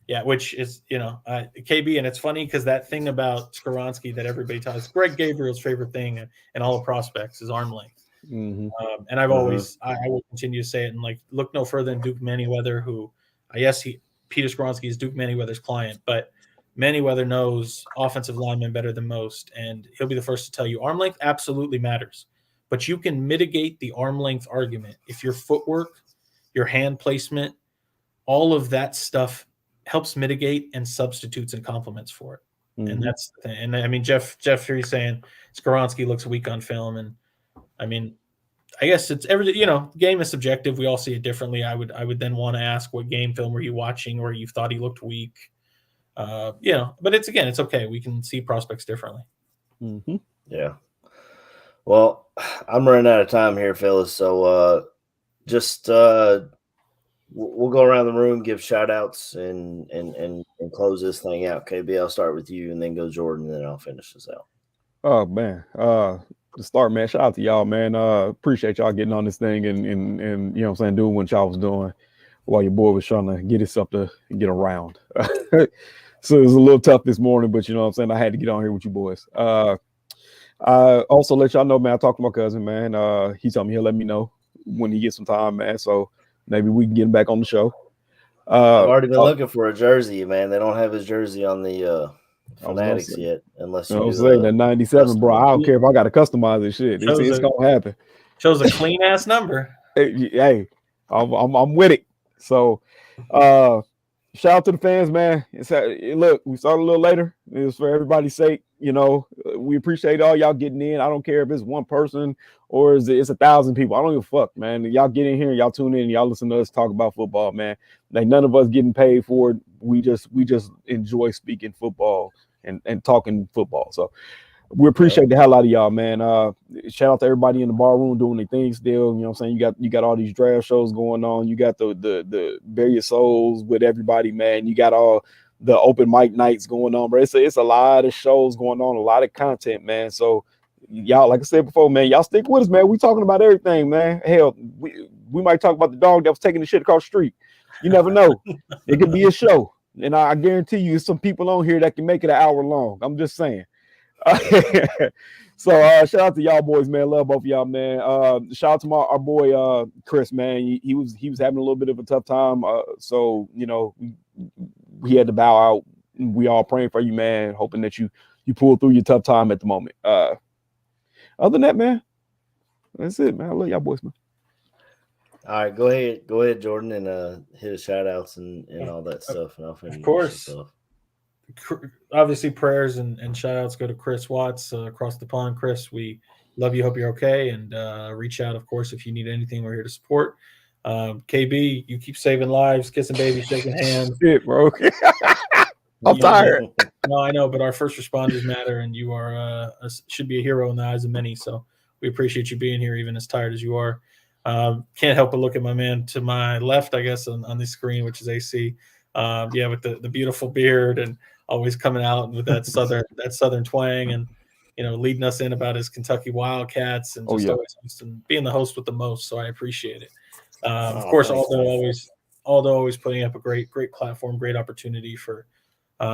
Yeah, which is, KB. And it's funny because that thing about Skoronski that everybody talks, Greg Gabriel's favorite thing and all the prospects is arm length. And I've always, I will continue to say it, and like, look no further than Duke Manyweather, who, yes, Peter Skoronski is Duke Manyweather's client, but Manyweather knows offensive linemen better than most. And he'll be the first to tell you arm length absolutely matters. But you can mitigate the arm length argument if your footwork, your hand placement, all of that stuff helps mitigate and substitutes and complements for it. And that's the thing. And I mean, Jeffrey's saying Skoronski looks weak on film. And I mean, I guess it's game is subjective. We all see it differently. I would then want to ask, what game film were you watching where you thought he looked weak? But it's okay. We can see prospects differently. Mm-hmm. Yeah. Well, I'm running out of time here, fellas. So we'll go around the room, give shout outs and close this thing out. KB, I'll start with you and then go Jordan, and then I'll finish this out. Oh man. To start, man, shout out to y'all, man. Appreciate y'all getting on this thing and you know what I'm saying, doing what y'all was doing while your boy was trying to get himself to get around. So it was a little tough this morning, but you know what I'm saying, I had to get on here with you boys. I also let y'all know, man, I talked to my cousin, man. He told me he'll let me know when he gets some time, man. So maybe we can get him back on the show. I've already been looking for a jersey, man. They don't have his jersey on the Fanatics yet, unless you saying that 97, bro. I don't care if I got to customize this shit. It's gonna happen. Shows a clean ass number. Hey, I'm with it. So, shout out to the fans, man. Look, we started a little later. It was for everybody's sake. You know, we appreciate all y'all getting in. I don't care if it's one person or it's 1,000 people. I don't give a fuck, man. Y'all get in here and y'all tune in and y'all listen to us talk about football, man. Like, none of us getting paid for it. We just enjoy speaking football and talking football. So we appreciate the hell out of y'all, man. Shout out to everybody in the bar room doing their thing still. You know what I'm saying? You got all these draft shows going on. You got the Bare Your Souls with everybody, man. You got all the open mic nights going on, bro. It's a lot of shows going on, a lot of content, man. So y'all, like I said before, man, y'all stick with us, man. We talking about everything, man. Hell, we might talk about the dog that was taking the shit across the street. You never know. It could be a show. And I guarantee you there's some people on here that can make it an hour long. I'm just saying. So shout out to y'all boys, man. Love both of y'all, man. Shout out to our boy Chris, man. He was having a little bit of a tough time. So you know, he had to bow out. We all praying for you, man. Hoping that you pull through your tough time at the moment. Other than that, man, that's it, man. I love y'all boys, man. All right, go ahead, Jordan, and hit his shout outs and all that stuff. And I'll finish. Of course. Obviously, prayers and shout outs go to Chris Watts across the pond. Chris, we love you. Hope you're okay. And reach out, of course, if you need anything. We're here to support. KB, you keep saving lives, kissing babies, shaking hands. Shit, bro. I'm tired. No, I know, but our first responders matter, and you are should be a hero in the eyes of many. So we appreciate you being here, even as tired as you are. Can't help but look at my man to my left, I guess, on the screen, which is AC. With the beautiful beard and always coming out with that southern twang, and leading us in about his Kentucky Wildcats, and just always being the host with the most. So I appreciate it. Of course, Aldo always putting up a great platform, great opportunity for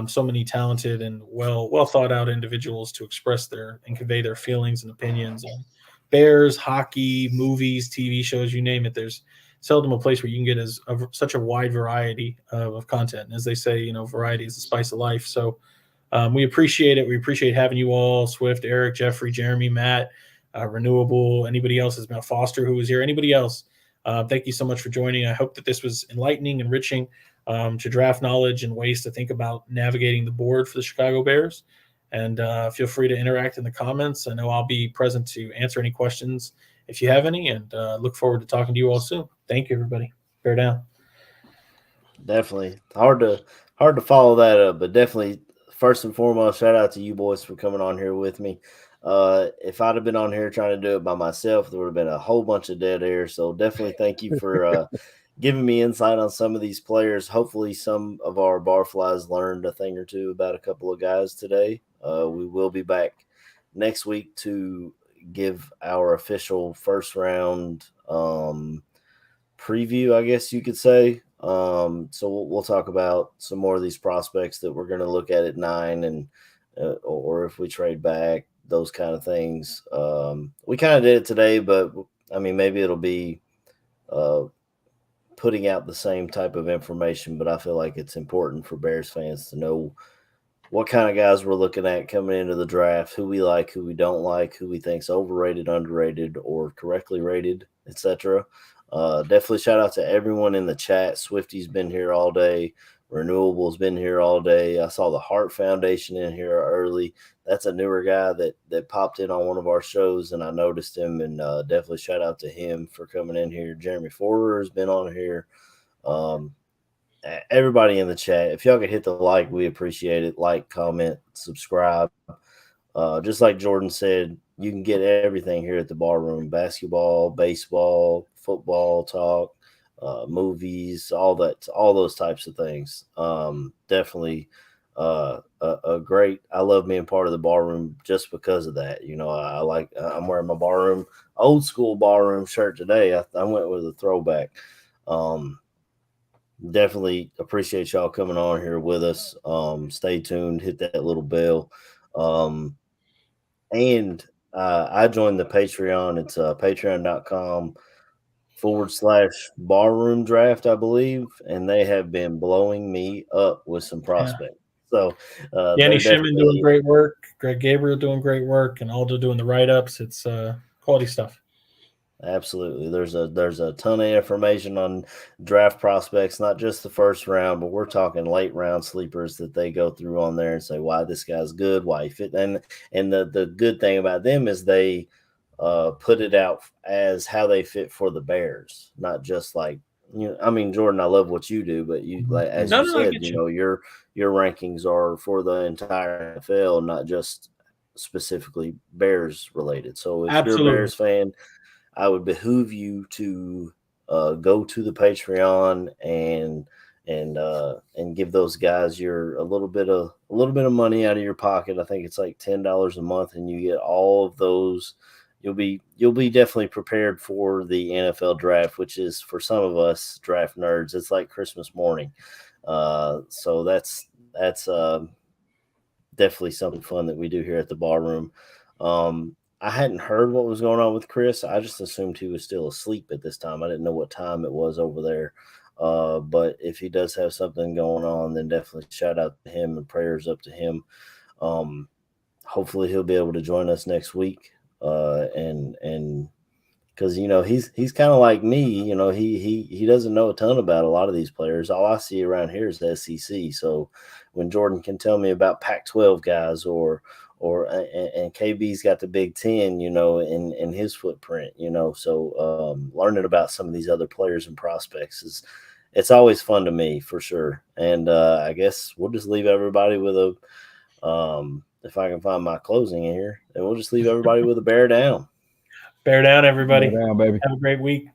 so many talented and well thought out individuals to express and convey their feelings and opinions on Bears, hockey, movies, TV shows, you name it. There's seldom a place where you can get such a wide variety of content. And as they say, variety is the spice of life. So we appreciate it. We appreciate having you all, Swift, Eric, Jeffrey, Jeremy, Matt, Renewable, anybody else, is Matt Foster who was here, anybody else. Thank you so much for joining. I hope that this was enlightening, enriching to draft knowledge and ways to think about navigating the board for the Chicago Bears. And feel free to interact in the comments. I know I'll be present to answer any questions if you have any, and look forward to talking to you all soon. Thank you, everybody. Bear down. Definitely hard to follow that up, but definitely first and foremost, shout out to you boys for coming on here with me. If I'd have been on here trying to do it by myself, there would have been a whole bunch of dead air. So definitely thank you for giving me insight on some of these players. Hopefully some of our barflies learned a thing or two about a couple of guys today. We will be back next week to give our official first round preview, I guess you could say. So we'll talk about some more of these prospects that we're going to look at 9 and or if we trade back, those kind of things. We kind of did it today, but I mean, maybe it'll be putting out the same type of information, but I feel like it's important for Bears fans to know what kind of guys we're looking at coming into the draft, who we like, who we don't like, who we think's overrated, underrated, or correctly rated, etc. Definitely shout out to everyone in the chat. Swifty's been here all day. Renewable's been here all day. I saw the Heart Foundation in here early. That's a newer guy that popped in on one of our shows, and I noticed him, and definitely shout out to him for coming in here. Jeremy Forder has been on here. Everybody in the chat, if y'all could hit the like, we appreciate it. Like, comment, subscribe. Just like Jordan said, you can get everything here at the bar room: basketball, baseball, football talk, movies, all those types of things. Definitely a great. I love being part of the bar room just because of that. I'm wearing my bar room, old school bar room shirt today. I went with a throwback. Definitely appreciate y'all coming on here with us. Stay tuned, hit that little bell. And I joined the Patreon. It's patreon.com/barroom draft, I believe. And they have been blowing me up with some prospects. So Yanni Shimon doing great work, Greg Gabriel doing great work, and Aldo doing the write-ups. It's quality stuff. Absolutely. There's a ton of information on draft prospects, not just the first round, but we're talking late round sleepers that they go through on there and say why this guy's good, why he fit. And the good thing about them is they put it out as how they fit for the Bears, not just like, I mean, Jordan, I love what you do, but you, like, as you said, your rankings are for the entire NFL, not just specifically Bears related. So if you're a Bears fan, I would behoove you to go to the Patreon and give those guys a little bit of money out of your pocket. I think it's like $10 a month, and you get all of those. You'll be definitely prepared for the NFL draft, which is, for some of us draft nerds, it's like Christmas morning. So that's definitely something fun that we do here at the bar room. I hadn't heard what was going on with Chris. I just assumed he was still asleep at this time. I didn't know what time it was over there. But if he does have something going on, then definitely shout out to him and prayers up to him. Hopefully he'll be able to join us next week. And because, he's kind of like me, he doesn't know a ton about a lot of these players. All I see around here is the SEC. So when Jordan can tell me about Pac-12 guys and KB's got the Big Ten, in his footprint, so learning about some of these other players and prospects it's always fun to me, for sure. And I guess we'll just leave everybody with if I can find my closing in here, then we'll just leave everybody with a bear down. Bear down, everybody. Bear down, baby. Have a great week.